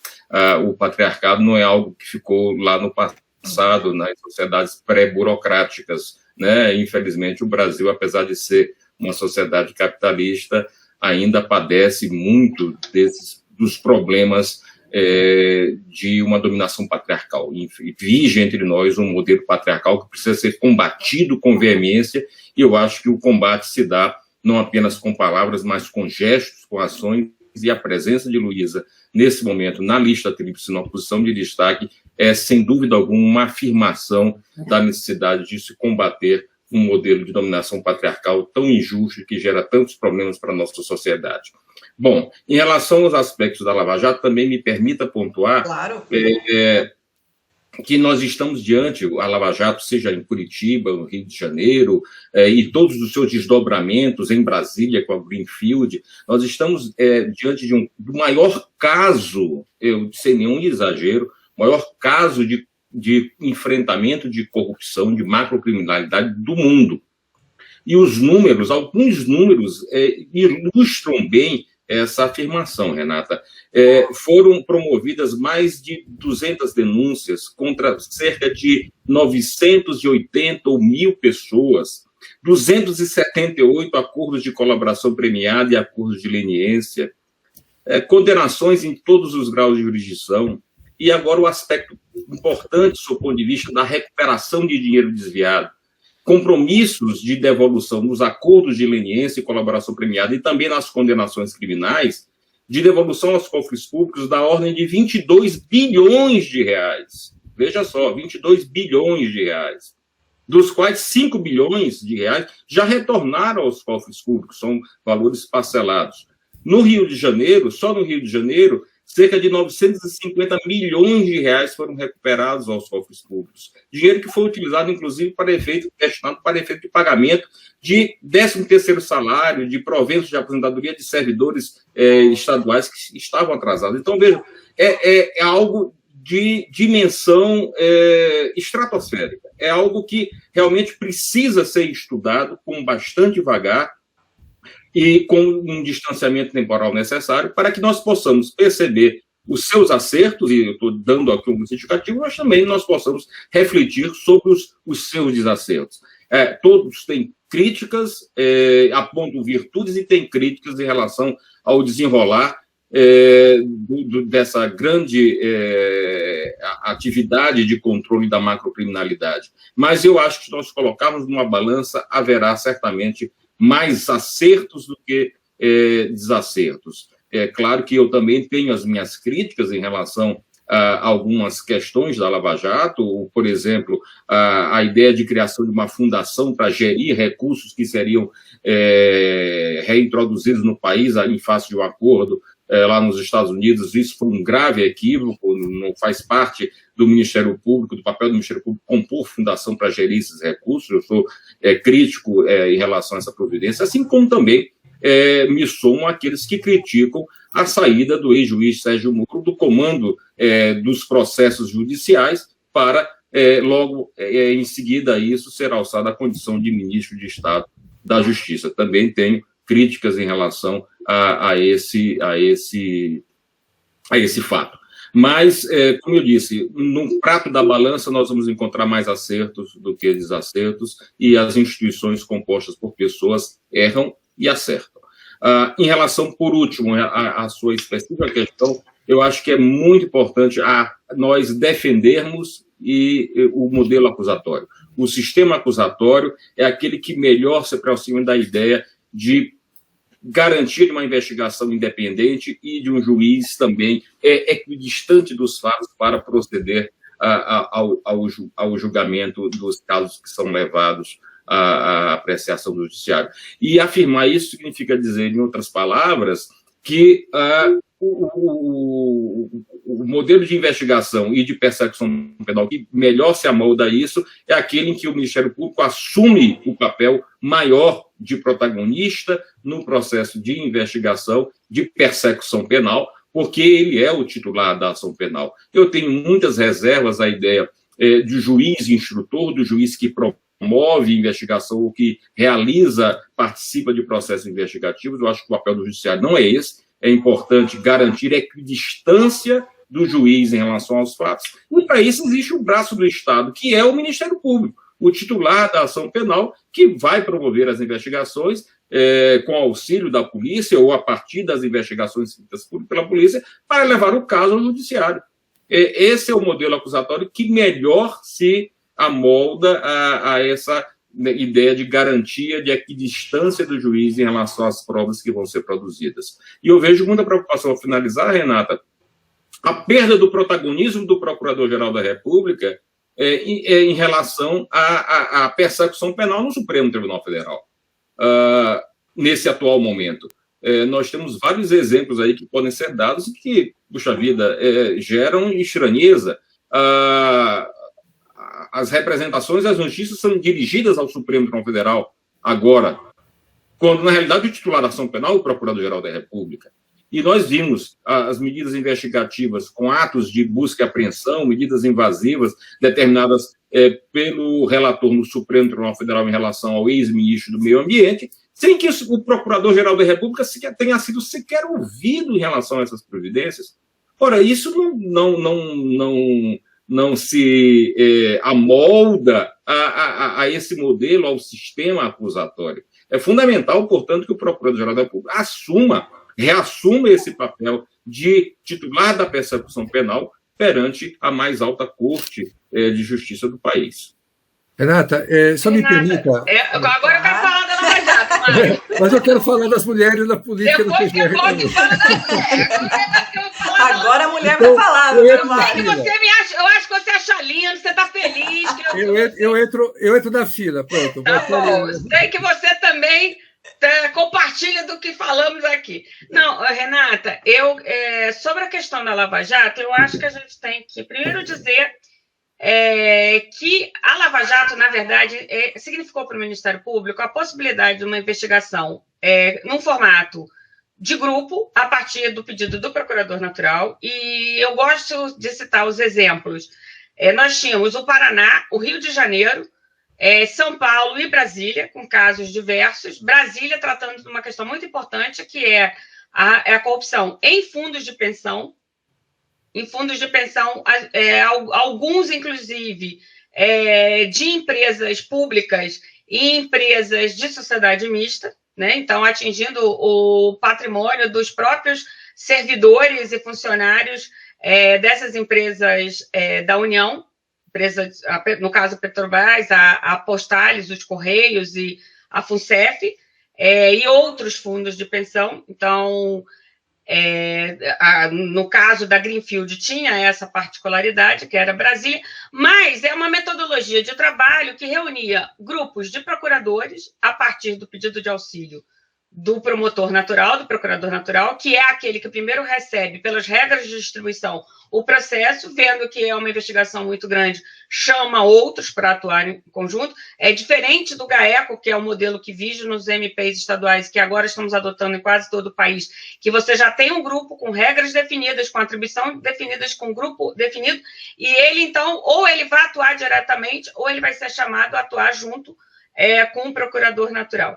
o patriarcado não é algo que ficou lá no passado, nas sociedades pré-burocráticas, né? Infelizmente, o Brasil, apesar de ser uma sociedade capitalista, ainda padece muito dos problemas de uma dominação patriarcal. Vige entre nós um modelo patriarcal que precisa ser combatido com veemência, e eu acho que o combate se dá não apenas com palavras, mas com gestos, com ações, e a presença de Luísa, nesse momento, na lista tríplice, na posição de destaque, é, sem dúvida alguma, uma afirmação da necessidade de se combater um modelo de dominação patriarcal tão injusto que gera tantos problemas para a nossa sociedade. Bom, em relação aos aspectos da Lava Jato, também me permita pontuar Claro. Que nós estamos diante, a Lava Jato, seja em Curitiba, no Rio de Janeiro, e todos os seus desdobramentos em Brasília, com a Greenfield, nós estamos diante do maior caso, eu sem nenhum exagero, maior caso de enfrentamento de corrupção, de macrocriminalidade do mundo. E os números, alguns números, ilustram bem essa afirmação, Renata. Foram promovidas mais de 200 denúncias contra cerca de 980 ou 1.000 pessoas, 278 acordos de colaboração premiada e acordos de leniência, condenações em todos os graus de jurisdição, e agora o aspecto importante, do ponto de vista da recuperação de dinheiro desviado, compromissos de devolução nos acordos de leniência e colaboração premiada e também nas condenações criminais, de devolução aos cofres públicos da ordem de 22 bilhões de reais. Veja só, 22 bilhões de reais, dos quais 5 bilhões de reais já retornaram aos cofres públicos, são valores parcelados. No Rio de Janeiro, só no Rio de Janeiro, cerca de 950 milhões de reais foram recuperados aos cofres públicos. Dinheiro que foi utilizado, inclusive, destinado para efeito de pagamento de 13º salário, de proventos de aposentadoria de servidores estaduais que estavam atrasados. Então, veja, é algo de dimensão estratosférica. É algo que realmente precisa ser estudado com bastante vagar, e com um distanciamento temporal necessário para que nós possamos perceber os seus acertos, e eu estou dando aqui um indicativo, mas também nós possamos refletir sobre os seus desacertos. Todos têm críticas, apontam virtudes e têm críticas em relação ao desenrolar dessa grande atividade de controle da macrocriminalidade. Mas eu acho que se nós colocarmos numa balança, haverá certamente mais acertos do que desacertos. É claro que eu também tenho as minhas críticas em relação a algumas questões da Lava Jato, por exemplo, a ideia de criação de uma fundação para gerir recursos que seriam reintroduzidos no país em face de um acordo lá nos Estados Unidos. Isso foi um grave equívoco, não faz parte do Ministério Público, do papel do Ministério Público compor fundação para gerir esses recursos. Eu sou crítico em relação a essa providência, assim como também me somam aqueles que criticam a saída do ex-juiz Sérgio Moro do comando dos processos judiciais para, logo em seguida a isso, ser alçado à condição de ministro de Estado da Justiça. Também tenho críticas em relação a esse fato. Mas, como eu disse, no prato da balança nós vamos encontrar mais acertos do que desacertos, e as instituições compostas por pessoas erram e acertam. Em relação, por último, à sua específica questão, eu acho que é muito importante nós defendermos o modelo acusatório. O sistema acusatório é aquele que melhor se aproxima da ideia de garantir uma investigação independente e de um juiz também equidistante dos fatos para proceder ao julgamento dos casos que são levados à apreciação do judiciário. E afirmar isso significa dizer, em outras palavras, que o modelo de investigação e de persecução penal que melhor se amolda a isso é aquele em que o Ministério Público assume o papel maior de protagonista no processo de investigação, de persecução penal, porque ele é o titular da ação penal. Eu tenho muitas reservas à ideia de juiz instrutor, do juiz que promove investigação ou que participa de processos investigativos. Eu acho que o papel do judiciário não é esse. É importante garantir a equidistância do juiz em relação aos fatos. E, para isso, existe o braço do Estado, que é o Ministério Público, o titular da ação penal, que vai promover as investigações com auxílio da polícia ou a partir das investigações feitas pela polícia para levar o caso ao judiciário. Esse é o modelo acusatório que melhor se amolda a essa ideia de garantia de equidistância do juiz em relação às provas que vão ser produzidas. E eu vejo muita preocupação, ao finalizar, Renata, a perda do protagonismo do Procurador-Geral da República em relação à persecução penal no Supremo Tribunal Federal. Nesse atual momento, nós temos vários exemplos aí que podem ser dados e que, puxa vida, geram estranheza. As representações das notícias são dirigidas ao Supremo Tribunal Federal agora, quando, na realidade, o titular da ação penal é o Procurador-Geral da República. E nós vimos as medidas investigativas com atos de busca e apreensão, medidas invasivas determinadas pelo relator no Supremo Tribunal Federal em relação ao ex-ministro do Meio Ambiente, sem que o Procurador-Geral da República tenha sido sequer ouvido em relação a essas providências. Ora, isso não se amolda a esse modelo, ao sistema acusatório. É fundamental, portanto, que o Procurador-Geral da República reassuma esse papel de titular da persecução penal perante a mais alta corte de justiça do país. Renata, só me permita... Agora eu quero falar da Lava Jato, Mário. Mas eu quero falar das mulheres na política. Depois que eu pode falar das mulheres. Agora a mulher vai falar, eu acho que você acha lindo, você está feliz. Eu entro na fila, pronto. Tá bom, sei que você também compartilha do que falamos aqui. Não, Renata, sobre a questão da Lava Jato, eu acho que a gente tem que primeiro dizer que a Lava Jato, na verdade, significou para o Ministério Público a possibilidade de uma investigação num formato de grupo, a partir do pedido do Procurador Natural, e eu gosto de citar os exemplos. Nós tínhamos o Paraná, o Rio de Janeiro, São Paulo e Brasília, com casos diversos. Brasília tratando de uma questão muito importante, que é a corrupção em fundos de pensão, em fundos de pensão, alguns, inclusive, de empresas públicas e empresas de sociedade mista, né? Então, atingindo o patrimônio dos próprios servidores e funcionários dessas empresas da União, no caso Petrobras, a Postales, os Correios e a FUNCEF, e outros fundos de pensão. Então, no caso da Greenfield, tinha essa particularidade, que era Brasília, mas é uma metodologia de trabalho que reunia grupos de procuradores a partir do pedido de auxílio do promotor natural, do procurador natural, que é aquele que primeiro recebe, pelas regras de distribuição, o processo, vendo que é uma investigação muito grande, chama outros para atuar em conjunto. É diferente do GAECO, que é o modelo que vige nos MPs estaduais, que agora estamos adotando em quase todo o país, que você já tem um grupo com regras definidas, com atribuição definidas, com grupo definido, e ele, então, ou ele vai atuar diretamente, ou ele vai ser chamado a atuar junto com o procurador natural.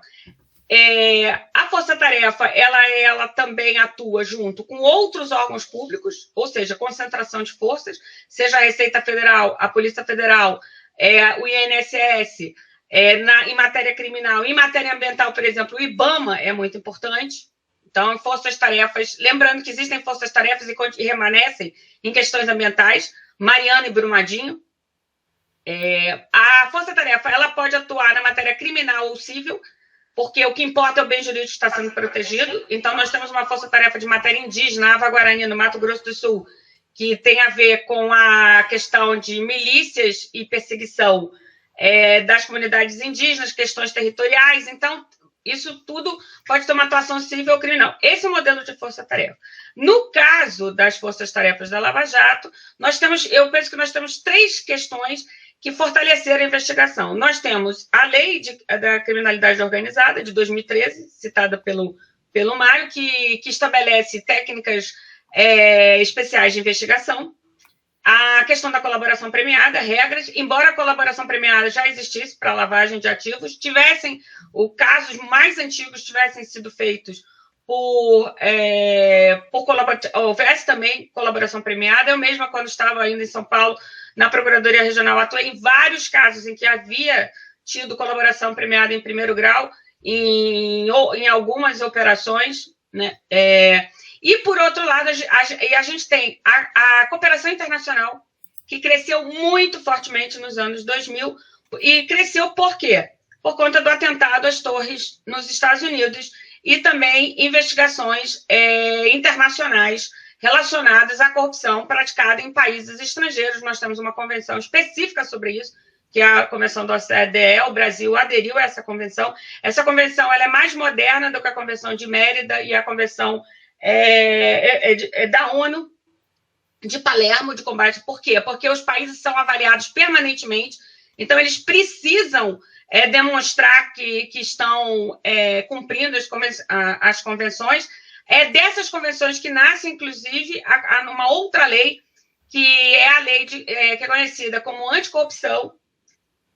A Força-Tarefa, ela também atua junto com outros órgãos públicos, ou seja, concentração de forças, seja a Receita Federal, a Polícia Federal, o INSS, em matéria criminal, em matéria ambiental, por exemplo, o IBAMA é muito importante. Então, forças-tarefas, lembrando que existem forças-tarefas e remanescem em questões ambientais, Mariana e Brumadinho. A Força-Tarefa, ela pode atuar na matéria criminal ou civil, porque o que importa é o bem jurídico que está sendo protegido. Então, nós temos uma força-tarefa de matéria indígena, Ava Guarani, no Mato Grosso do Sul, que tem a ver com a questão de milícias e perseguição das comunidades indígenas, questões territoriais. Então, isso tudo pode ter uma atuação civil ou criminal. Esse é o modelo de força-tarefa. No caso das forças-tarefas da Lava Jato, eu penso que nós temos 3 questões que fortaleceram a investigação. Nós temos a lei da criminalidade organizada, de 2013, citada pelo Mário, que estabelece técnicas especiais de investigação. A questão da colaboração premiada, regras, embora a colaboração premiada já existisse para lavagem de ativos, casos mais antigos tivessem sido feitos houvesse também colaboração premiada. Eu mesma, quando estava ainda em São Paulo, na Procuradoria Regional, atuei em vários casos em que havia tido colaboração premiada em primeiro grau, em algumas operações, né? E, por outro lado, a gente tem a cooperação internacional, que cresceu muito fortemente nos anos 2000, e cresceu por quê? Por conta do atentado às torres nos Estados Unidos e também investigações internacionais relacionadas à corrupção praticada em países estrangeiros. Nós temos uma convenção específica sobre isso, que é a Convenção da OCDE. O Brasil aderiu a essa convenção. Essa convenção ela é mais moderna do que a Convenção de Mérida e a Convenção da ONU de Palermo de combate. Por quê? Porque os países são avaliados permanentemente, então eles precisam demonstrar que estão cumprindo as convenções. Dessas convenções que nasce, inclusive, uma outra lei, que é a lei que é conhecida como anticorrupção,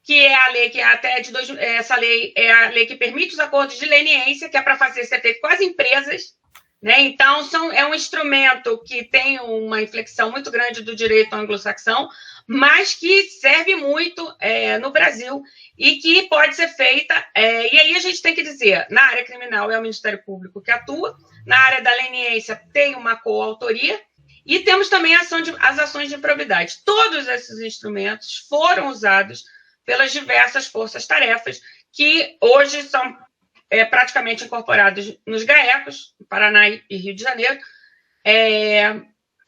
que é a lei que essa lei é a lei que permite os acordos de leniência, que é para fazer ser feito com as empresas, né? Então, é um instrumento que tem uma inflexão muito grande do direito anglo-saxão, mas que serve muito no Brasil e que pode ser feita. E aí a gente tem que dizer, na área criminal é o Ministério Público que atua, na área da leniência tem uma coautoria, e temos também as ações de improbidade. Todos esses instrumentos foram usados pelas diversas forças-tarefas, que hoje são praticamente incorporados nos GAECOS, Paraná e Rio de Janeiro,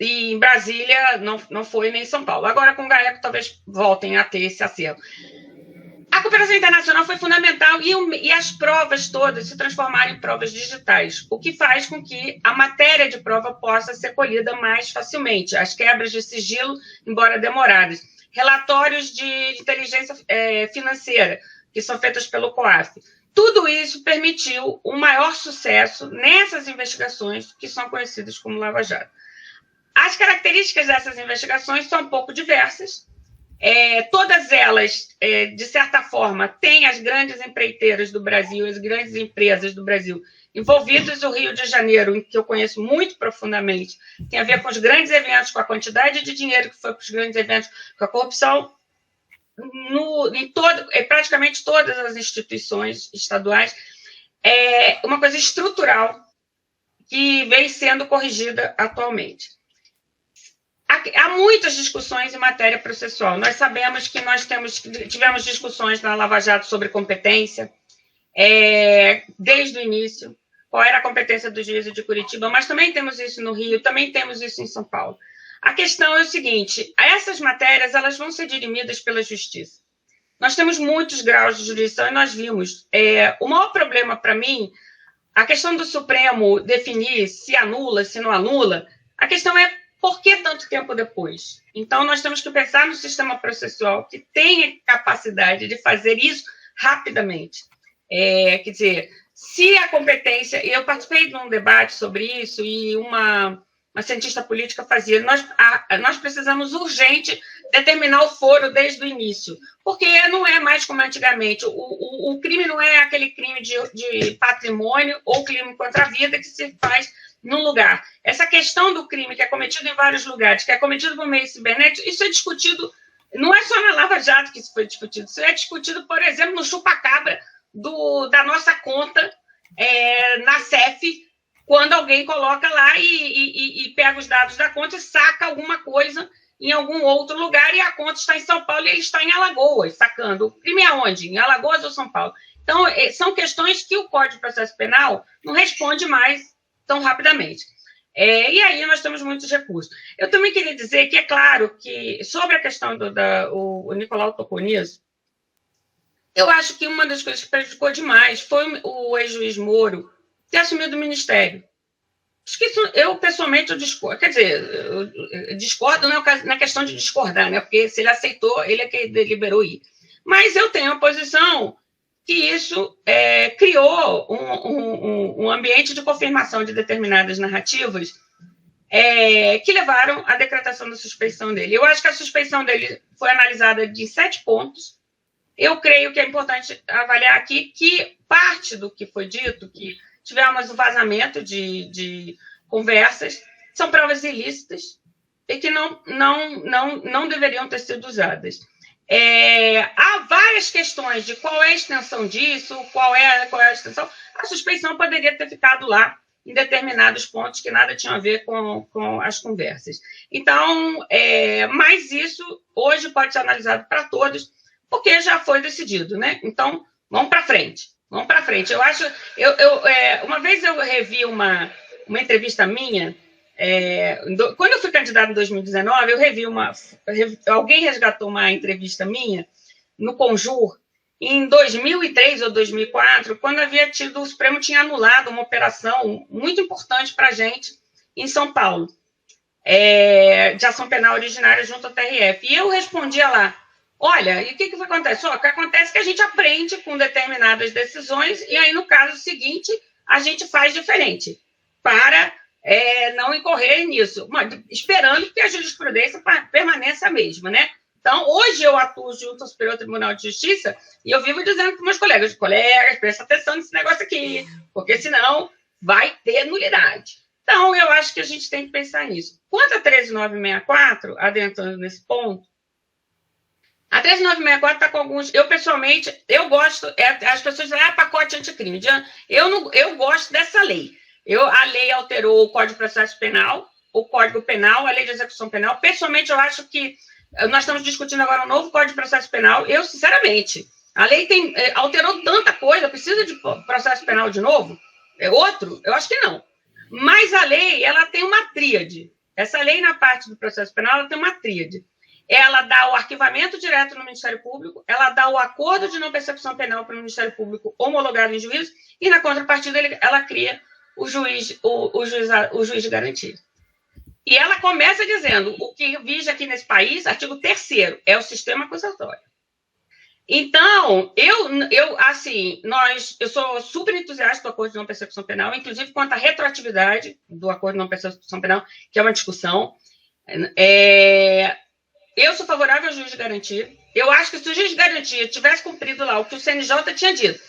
e em Brasília não foi, nem em São Paulo. Agora, com o GAECO, talvez voltem a ter esse acervo. A cooperação internacional foi fundamental e as provas todas se transformaram em provas digitais, o que faz com que a matéria de prova possa ser colhida mais facilmente. As quebras de sigilo, embora demoradas. Relatórios de inteligência financeira, que são feitos pelo COAF. Tudo isso permitiu um maior sucesso nessas investigações que são conhecidas como Lava Jato. As características dessas investigações são um pouco diversas. Todas elas, de certa forma, têm as grandes empreiteiras do Brasil, as grandes empresas do Brasil envolvidas. O Rio de Janeiro, que eu conheço muito profundamente, tem a ver com os grandes eventos, com a quantidade de dinheiro que foi para os grandes eventos, com a corrupção em praticamente todas as instituições estaduais. É uma coisa estrutural que vem sendo corrigida atualmente. Há muitas discussões em matéria processual. Nós sabemos que tivemos discussões na Lava Jato sobre competência, desde o início, qual era a competência do juízo de Curitiba, mas também temos isso no Rio, também temos isso em São Paulo. A questão é o seguinte: essas matérias elas vão ser dirimidas pela Justiça. Nós temos muitos graus de jurisdição e nós vimos. O maior problema para mim, a questão do Supremo definir se anula, se não anula, a questão é por que tanto tempo depois? Então, nós temos que pensar no sistema processual que tenha capacidade de fazer isso rapidamente. Quer dizer, se a competência... Eu participei de um debate sobre isso e uma cientista política fazia. Nós precisamos urgente determinar o foro desde o início, porque não é mais como antigamente. O crime não é aquele crime de patrimônio ou crime contra a vida que se faz num lugar. Essa questão do crime que é cometido em vários lugares, que é cometido por meio cibernético, isso é discutido, não é só na Lava Jato que isso foi discutido, isso é discutido, por exemplo, no chupa-cabra da nossa conta na CEF, quando alguém coloca lá e pega os dados da conta e saca alguma coisa em algum outro lugar e a conta está em São Paulo e ele está em Alagoas, sacando. O crime é onde? Em Alagoas ou São Paulo? Então, são questões que o Código de Processo Penal não responde mais tão rapidamente. E aí nós temos muitos recursos. Eu também queria dizer que é claro que, sobre a questão o Nicolau tocou nisso, eu acho que uma das coisas que prejudicou demais foi o ex-juiz Moro ter assumido o Ministério. Acho que isso, eu, pessoalmente, eu discordo. Quer dizer, eu discordo na questão de discordar, né? Porque se ele aceitou, ele é que deliberou ir. Mas eu tenho a posição que isso criou um ambiente de confirmação de determinadas narrativas que levaram à decretação da suspeição dele. Eu acho que a suspeição dele foi analisada de 7 pontos. Eu creio que é importante avaliar aqui que parte do que foi dito, que tivemos o vazamento de conversas, são provas ilícitas e que não deveriam ter sido usadas. Há várias questões de qual é a extensão disso, qual é a extensão. A suspeição poderia ter ficado lá em determinados pontos que nada tinham a ver com as conversas. Então, mas isso hoje pode ser analisado para todos, porque já foi decidido, né? Então, vamos para frente. Vamos para frente. Eu acho... uma vez eu revi uma entrevista minha, quando eu fui candidata em 2019, eu revi alguém resgatou uma entrevista minha no Conjur, em 2003 ou 2004, quando o Supremo tinha anulado uma operação muito importante para a gente em São Paulo, de ação penal originária junto ao TRF. E eu respondia lá: olha, e o que acontece? O que acontece é que a gente aprende com determinadas decisões e aí, no caso seguinte, a gente faz diferente, para não incorrer nisso, esperando que a jurisprudência permaneça a mesma, né? Então, hoje eu atuo junto ao Superior Tribunal de Justiça e eu vivo dizendo para meus colegas, presta atenção nesse negócio aqui, porque senão vai ter nulidade. Então, eu acho que a gente tem que pensar nisso. Quanto a 13964, adentrando nesse ponto, a 13964 está com alguns... Eu, pessoalmente, eu gosto... as pessoas dizem, pacote anticrime. Eu gosto dessa lei. A lei alterou o Código de Processo Penal, o Código Penal, a Lei de Execução Penal. Pessoalmente, eu acho que nós estamos discutindo agora um novo Código de Processo Penal. Eu, sinceramente, a lei alterou tanta coisa, precisa de processo penal de novo? Outro? Eu acho que não. Mas a lei, ela tem uma tríade. Essa lei, na parte do processo penal, ela tem uma tríade. Ela dá o arquivamento direto no Ministério Público, ela dá o acordo de não persecução penal para o Ministério Público homologado em juízo, e, na contrapartida, ela cria o juiz de garantia. E ela começa dizendo: o que vige aqui nesse país, artigo 3º, é o sistema acusatório. Então, eu sou super entusiasta do acordo de não persecução penal, inclusive quanto à retroatividade do acordo de não persecução penal, que é uma discussão. Eu sou favorável ao juiz de garantia. Eu acho que se o juiz de garantia tivesse cumprido lá o que o CNJ tinha dito,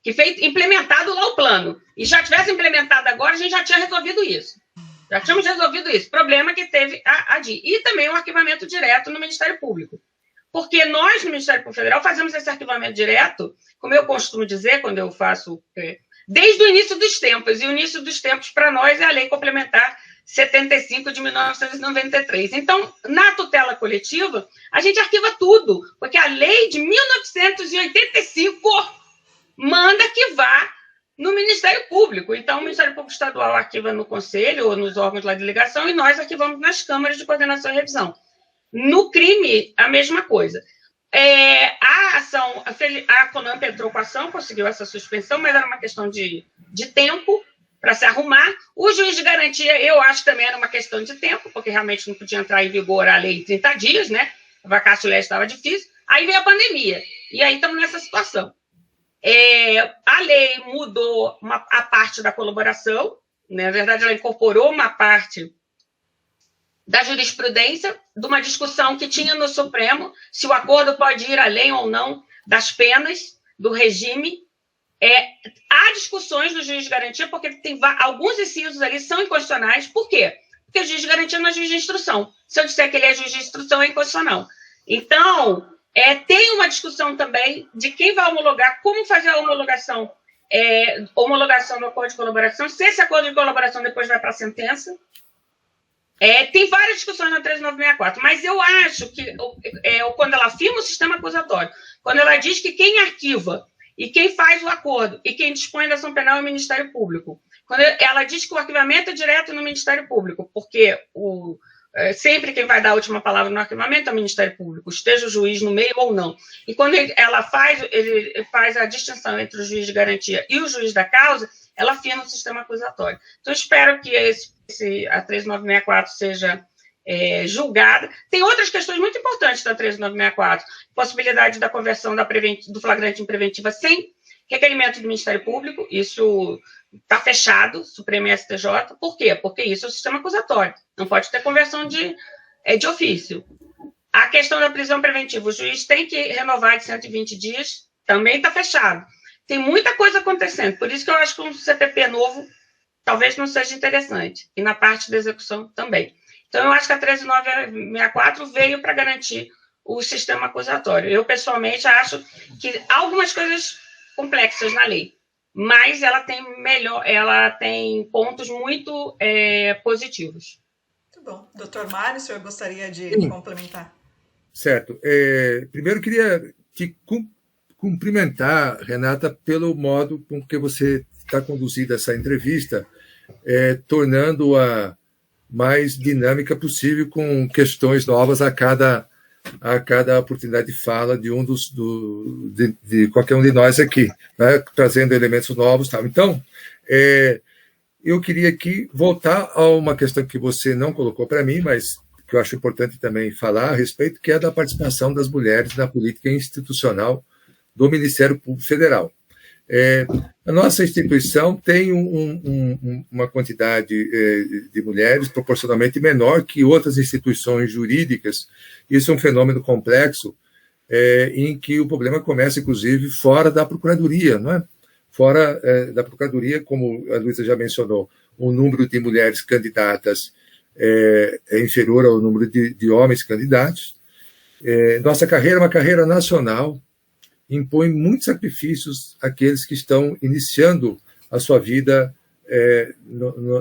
que implementado lá o plano, e já tivesse implementado agora, a gente já tinha resolvido isso. Já tínhamos resolvido isso. Problema que teve a DI. E também o arquivamento direto no Ministério Público. Porque nós, no Ministério Público Federal, fazemos esse arquivamento direto, como eu costumo dizer, quando eu faço, desde o início dos tempos. E o início dos tempos, para nós, é a Lei Complementar 75 de 1993. Então, na tutela coletiva, a gente arquiva tudo, porque a lei de 1985 manda que vá no Ministério Público. Então, o Ministério Público Estadual arquiva no Conselho ou nos órgãos lá de ligação e nós arquivamos nas câmaras de coordenação e revisão. No crime, a mesma coisa. A ação, a CONAMP entrou com a ação, conseguiu essa suspensão, mas era uma questão de tempo para se arrumar. O juiz de garantia, eu acho que também era uma questão de tempo, porque realmente não podia entrar em vigor a lei em 30 dias, né? O vacatio legis estava difícil. Aí veio a pandemia, e aí estamos nessa situação. A lei mudou a parte da colaboração, né? Na verdade, ela incorporou uma parte da jurisprudência, de uma discussão que tinha no Supremo, se o acordo pode ir além ou não das penas, do regime. Há discussões no juiz de garantia, porque tem alguns incisos ali são inconstitucionais. Por quê? Porque o juiz de garantia não é juiz de instrução. Se eu disser que ele é juiz de instrução, é inconstitucional. Então, tem uma discussão também de quem vai homologar, como fazer a homologação do acordo de colaboração, se esse acordo de colaboração depois vai para a sentença. Tem várias discussões na 13964, mas eu acho que quando ela afirma o sistema acusatório, quando ela diz que quem arquiva e quem faz o acordo e quem dispõe da ação penal é o Ministério Público, quando ela diz que o arquivamento é direto no Ministério Público, porque sempre quem vai dar a última palavra no arquivamento é o Ministério Público, esteja o juiz no meio ou não. E quando ele faz a distinção entre o juiz de garantia e o juiz da causa, ela afirma o sistema acusatório. Então, eu espero que a 13964 seja julgada. Tem outras questões muito importantes da 13964, possibilidade da conversão do flagrante em preventiva sem requerimento do Ministério Público, isso está fechado, Supremo e STJ. Por quê? Porque isso é o sistema acusatório, não pode ter conversão de ofício. A questão da prisão preventiva, o juiz tem que renovar de 120 dias, também está fechado. Tem muita coisa acontecendo, por isso que eu acho que um CPP novo talvez não seja interessante, e na parte da execução também. Então, eu acho que a 13964 veio para garantir o sistema acusatório. Eu, pessoalmente, acho que há algumas coisas complexas na lei, mas ela tem pontos muito positivos. Muito bom. Doutor Mário, o senhor gostaria de complementar? Certo. Primeiro, queria te cumprimentar, Renata, pelo modo com que você está conduzindo essa entrevista, tornando-a mais dinâmica possível, com questões novas a cada oportunidade de fala de de qualquer um de nós aqui, né, trazendo elementos novos. Tal. Então, eu queria aqui voltar a uma questão que você não colocou para mim, mas que eu acho importante também falar a respeito, que é da participação das mulheres na política institucional do Ministério Público Federal. A nossa instituição tem uma quantidade de mulheres proporcionalmente menor que outras instituições jurídicas. Isso é um fenômeno complexo, em que o problema começa, inclusive, fora da Procuradoria, não é? Fora da Procuradoria, como a Luísa já mencionou, o número de mulheres candidatas é inferior ao número de homens candidatos. Nossa carreira é uma carreira nacional, impõe muitos sacrifícios àqueles que estão iniciando a sua vida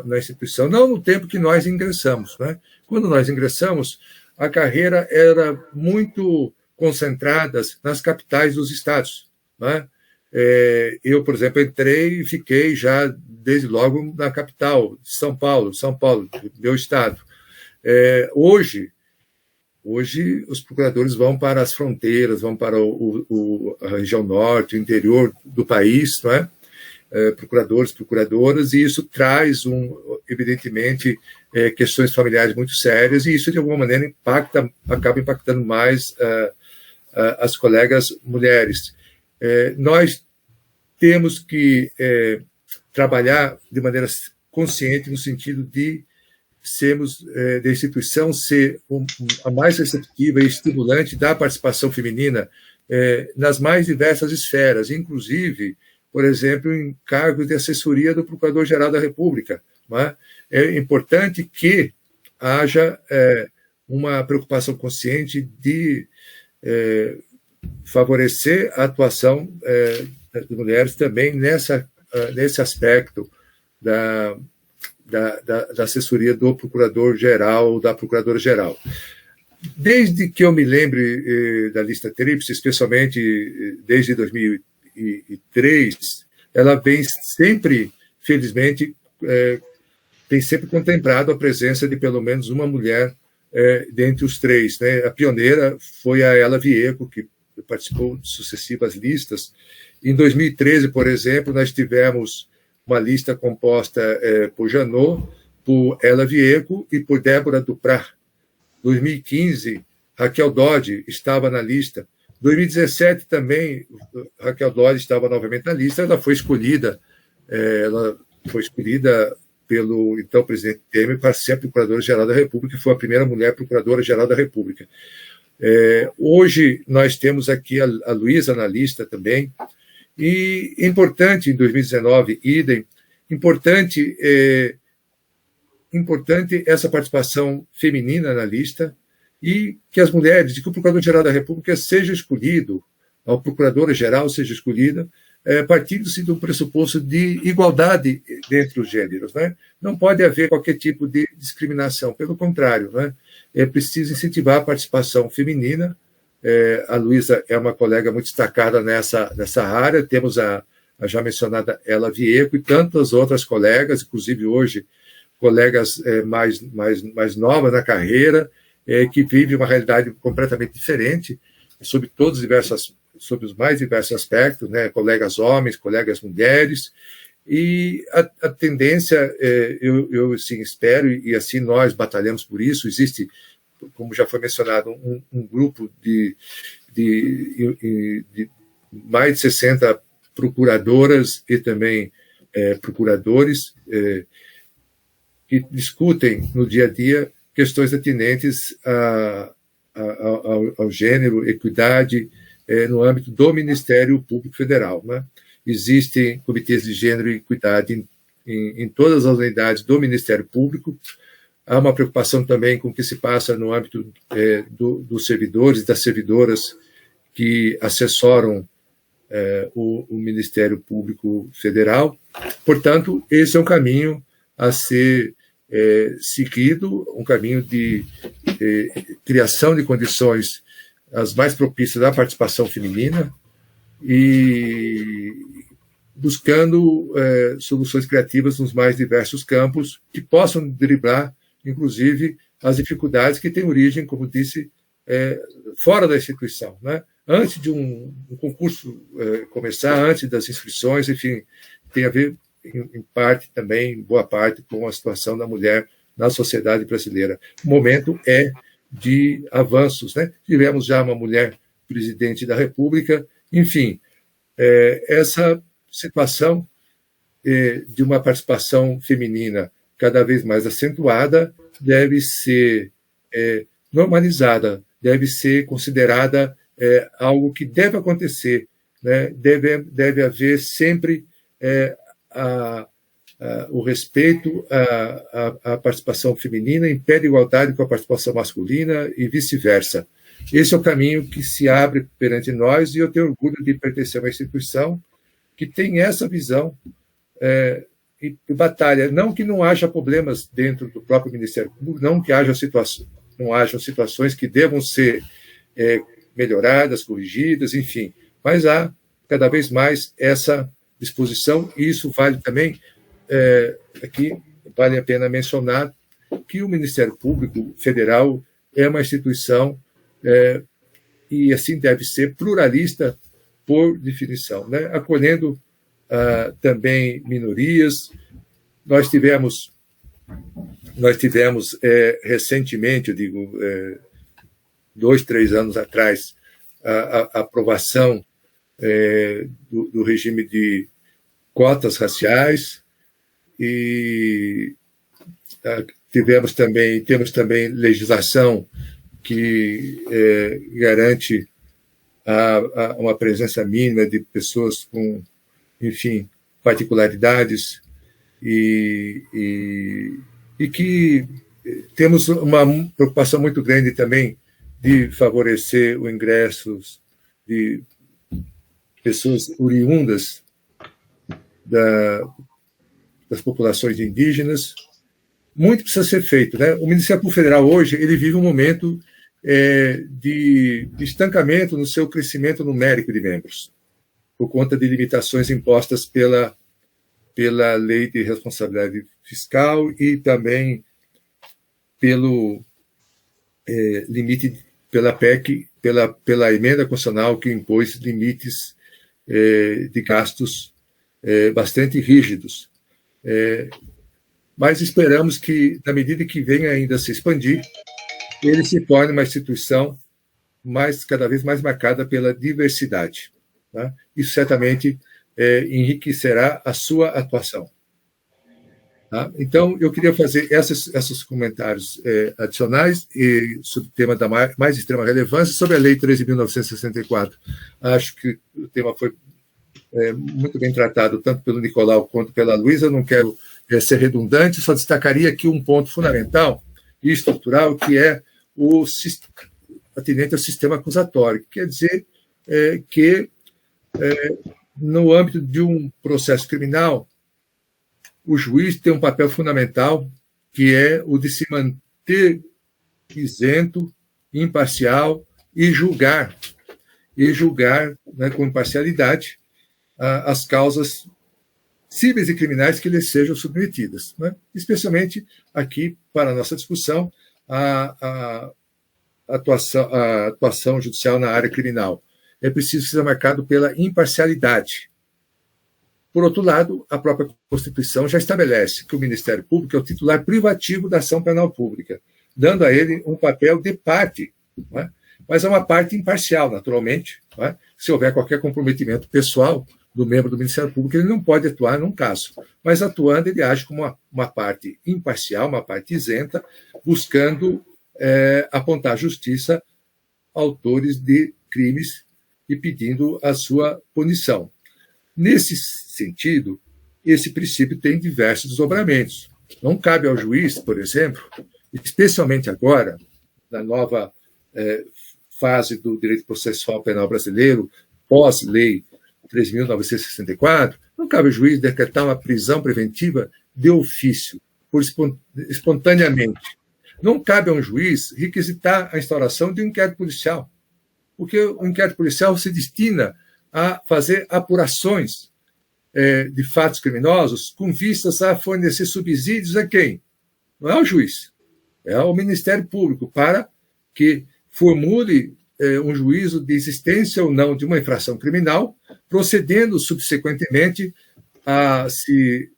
na instituição, não no tempo que nós ingressamos. Né? Quando nós ingressamos, a carreira era muito concentrada nas capitais dos estados. Né? Eu, por exemplo, entrei e fiquei já desde logo na capital, São Paulo, meu estado. Hoje, os procuradores vão para as fronteiras, vão para a região norte, o interior do país, não é? Procuradores, procuradoras, e isso traz, evidentemente, questões familiares muito sérias, e isso, de alguma maneira, acaba impactando mais as colegas mulheres. Nós temos que trabalhar de maneira consciente no sentido de sermos, da instituição ser a mais receptiva e estimulante da participação feminina nas mais diversas esferas, inclusive, por exemplo, em cargos de assessoria do Procurador-Geral da República. Não é? É importante que haja uma preocupação consciente de favorecer a atuação das mulheres também nesse aspecto da assessoria do Procurador-Geral, da Procuradora-Geral. Desde que eu me lembre da lista tríplice, especialmente desde 2003, ela vem sempre, felizmente, tem sempre contemplado a presença de pelo menos uma mulher dentre os três. Né? A pioneira foi a Ela Vieco, que participou de sucessivas listas. Em 2013, por exemplo, nós tivemos uma lista composta por Janot, por Ela Vieco e por Débora Duprat. 2015, Raquel Dodge estava na lista. 2017 também, Raquel Dodge estava novamente na lista. Ela foi escolhida pelo então presidente Temer para ser a Procuradora-Geral da República, foi a primeira mulher Procuradora-Geral da República. Hoje nós temos aqui a Luísa na lista também, e importante, em 2019, idem, importante essa participação feminina na lista e que as mulheres, que o Procurador-Geral da República seja escolhido, a Procuradora-Geral seja escolhida, partindo-se de um pressuposto de igualdade entre os gêneros. Né? Não pode haver qualquer tipo de discriminação, pelo contrário, né? É preciso incentivar a participação feminina. A Luísa é uma colega muito destacada nessa área, temos a já mencionada Ela Vieco e tantas outras colegas, inclusive hoje colegas mais novas na carreira, que vivem uma realidade completamente diferente, sob os mais diversos aspectos, né? Colegas homens, colegas mulheres, e a tendência, eu assim, espero, e assim nós batalhamos por isso. Existe, como já foi mencionado, um grupo de mais de 60 procuradoras e também procuradores que discutem no dia a dia questões atinentes ao gênero, equidade, no âmbito do Ministério Público Federal. Né? Existem comitês de gênero e equidade em todas as unidades do Ministério Público. Há uma preocupação também com o que se passa no âmbito dos servidores e das servidoras que assessoram o Ministério Público Federal. Portanto, esse é um caminho a ser seguido, um caminho de criação de condições as mais propícias à participação feminina e buscando soluções criativas nos mais diversos campos que possam driblar, inclusive, as dificuldades que têm origem, como disse, fora da instituição, né? Antes de um concurso começar, antes das inscrições, enfim, tem a ver, em parte também, boa parte, com a situação da mulher na sociedade brasileira. O momento é de avanços, né? Tivemos já uma mulher presidente da República, enfim, essa situação de uma participação feminina cada vez mais acentuada deve ser normalizada, deve ser considerada algo que deve acontecer, né? Deve haver sempre o respeito à participação feminina em pé de igualdade com a participação masculina e vice-versa. Esse é o caminho que se abre perante nós e eu tenho orgulho de pertencer a uma instituição que tem essa visão e batalha. Não que não haja problemas dentro do próprio Ministério Público, não que não hajam situações que devam ser melhoradas, corrigidas, enfim, mas há cada vez mais essa disposição, e isso vale também, aqui vale a pena mencionar que o Ministério Público Federal é uma instituição e assim deve ser pluralista por definição, né? Acolhendo também minorias. Nós tivemos recentemente, eu digo, 2, 3 anos atrás, a aprovação do regime de cotas raciais, e temos também legislação que garante uma presença mínima de pessoas com, enfim, particularidades e que temos uma preocupação muito grande também de favorecer o ingresso de pessoas oriundas das populações indígenas. Muito precisa ser feito, né? O Ministério Público Federal hoje ele vive um momento de estancamento no seu crescimento numérico de membros, por conta de limitações impostas pela Lei de Responsabilidade Fiscal e também pelo limite, pela PEC, pela emenda constitucional que impôs limites de gastos bastante rígidos. Mas esperamos que, na medida que venha ainda a se expandir, ele se torne uma instituição cada vez mais marcada pela diversidade. Tá? Isso certamente enriquecerá a sua atuação. Tá? Então, eu queria fazer esses comentários adicionais sobre o tema da mais extrema relevância, sobre a Lei 13.964. Acho que o tema foi muito bem tratado, tanto pelo Nicolau quanto pela Luísa. Não quero ser redundante, só destacaria aqui um ponto fundamental e estrutural, que é o atinente ao sistema acusatório. Quer dizer que, no âmbito de um processo criminal, o juiz tem um papel fundamental, que é o de se manter isento, imparcial e julgar né, com imparcialidade as causas cíveis e criminais que lhes sejam submetidas, né? Especialmente aqui, para a nossa discussão, a atuação judicial na área criminal. É preciso ser marcado pela imparcialidade. Por outro lado, a própria Constituição já estabelece que o Ministério Público é o titular privativo da ação penal pública, dando a ele um papel de parte, né? Mas é uma parte imparcial, naturalmente, né? Se houver qualquer comprometimento pessoal do membro do Ministério Público, ele não pode atuar num caso, mas atuando, ele age como uma parte imparcial, uma parte isenta, buscando apontar à justiça autores de crimes e pedindo a sua punição. Nesse sentido, esse princípio tem diversos desdobramentos. Não cabe ao juiz, por exemplo, especialmente agora, na nova fase do direito processual penal brasileiro, pós-lei 13.964, não cabe ao juiz decretar uma prisão preventiva de ofício, espontaneamente. Não cabe a um juiz requisitar a instauração de um inquérito policial, porque o inquérito policial se destina a fazer apurações de fatos criminosos com vistas a fornecer subsídios a quem? Não é ao juiz, é ao Ministério Público, para que formule um juízo de existência ou não de uma infração criminal, procedendo subsequentemente a se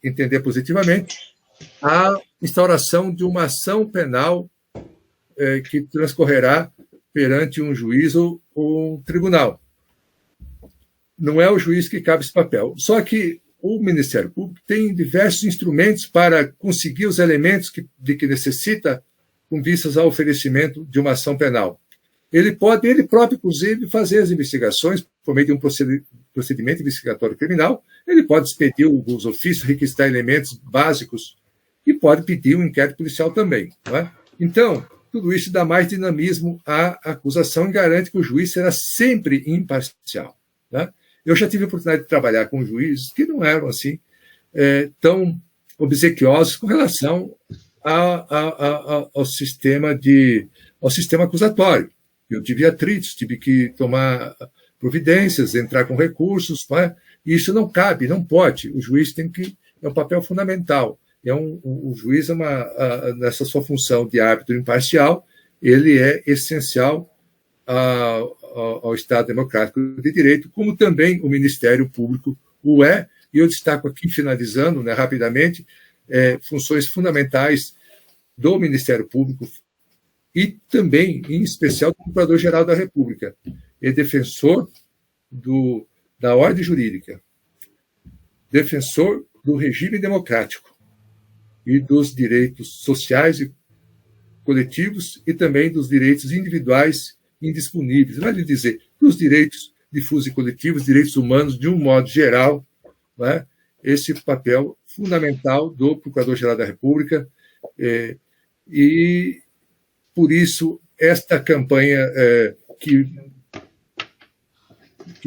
entender positivamente a instauração de uma ação penal que transcorrerá perante um juiz ou um tribunal. Não é o juiz que cabe esse papel. Só que o Ministério Público tem diversos instrumentos para conseguir os elementos de que necessita com vistas ao oferecimento de uma ação penal. Ele próprio, inclusive, fazer as investigações por meio de um procedimento investigatório criminal. Ele pode expedir os ofícios, requisitar elementos básicos e pode pedir um inquérito policial também. Não é? Então, tudo isso dá mais dinamismo à acusação e garante que o juiz será sempre imparcial. Né? Eu já tive a oportunidade de trabalhar com juízes que não eram assim tão obsequiosos com relação ao sistema acusatório. Eu tive atritos, tive que tomar providências, entrar com recursos, né? E isso não cabe, não pode. O juiz é um papel fundamental. O juiz, nessa sua função de árbitro imparcial, ele é essencial ao Estado Democrático de Direito, como também o Ministério Público o é. E eu destaco aqui, finalizando, né, rapidamente, funções fundamentais do Ministério Público e também, em especial, do Procurador-Geral da República. É defensor da ordem jurídica, defensor do regime democrático e dos direitos sociais e coletivos e também dos direitos individuais indisponíveis. Vale dizer, dos direitos difusos e coletivos, direitos humanos, de um modo geral, né? Esse papel fundamental do Procurador-Geral da República, e, por isso, esta campanha que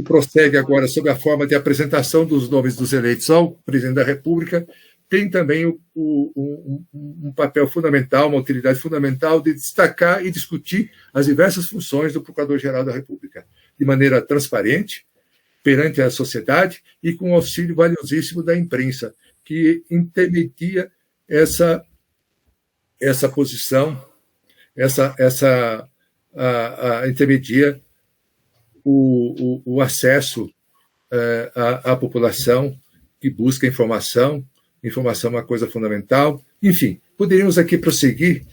prossegue agora sob a forma de apresentação dos nomes dos eleitos ao Presidente da República, tem também um papel fundamental, uma utilidade fundamental de destacar e discutir as diversas funções do Procurador-Geral da República, de maneira transparente, perante a sociedade e com o auxílio valiosíssimo da imprensa, que intermedia essa posição, intermedia o acesso à população que busca informação. Informação é uma coisa fundamental. Enfim, poderíamos aqui prosseguir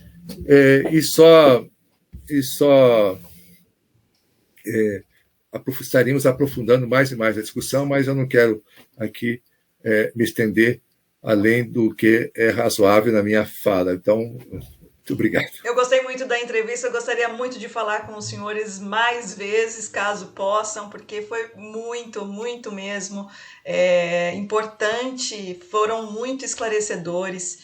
estaríamos aprofundando mais e mais a discussão, mas eu não quero aqui me estender além do que é razoável na minha fala. Então, muito obrigado. Eu gostei muito da entrevista, eu gostaria muito de falar com os senhores mais vezes, caso possam, porque foi muito, muito mesmo importante, foram muito esclarecedores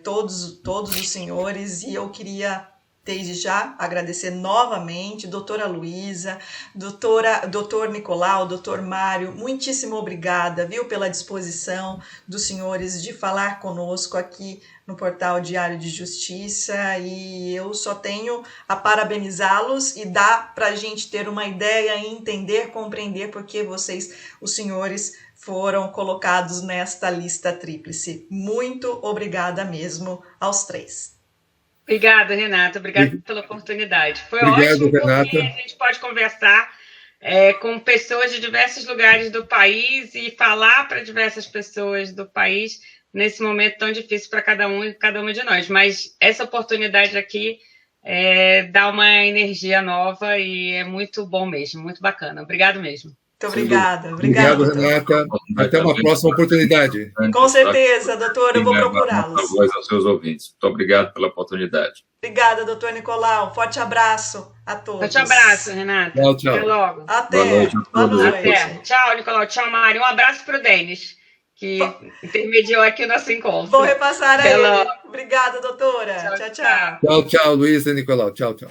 todos os senhores, e eu queria desde já agradecer novamente, doutora Luísa, doutor Nicolau, doutor Mário, muitíssimo obrigada, viu, pela disposição dos senhores de falar conosco aqui no Portal Diário de Justiça, e eu só tenho a parabenizá-los, e dá para a gente ter uma ideia e entender, compreender porque vocês, os senhores, foram colocados nesta lista tríplice. Muito obrigada mesmo aos três. Obrigada, Renata. Obrigada pela oportunidade. Foi Obrigado, ótimo, Renata. porque a gente pode conversar com pessoas de diversos lugares do país e falar para diversas pessoas do país nesse momento tão difícil para cada um e cada uma de nós. Mas essa oportunidade aqui dá uma energia nova e é muito bom mesmo, muito bacana. Obrigado mesmo. Muito obrigada. Obrigado, Renata. Até uma próxima oportunidade. Com certeza, doutor, eu vou procurá-los. A voz aos seus ouvintes. Muito obrigado pela oportunidade. Obrigada, doutor Nicolau. Forte abraço a todos. Forte abraço, Renata. Tchau, tchau. Até logo. Até. Boa noite a todos. Boa noite. Até. Tchau, Nicolau. Tchau, Mário. Um abraço para o Denis, que intermediou aqui o nosso encontro. Vou repassar a Até ele. logo. Obrigada, doutora. Tchau, tchau. Tchau, tchau, Luísa e Nicolau. Tchau, tchau.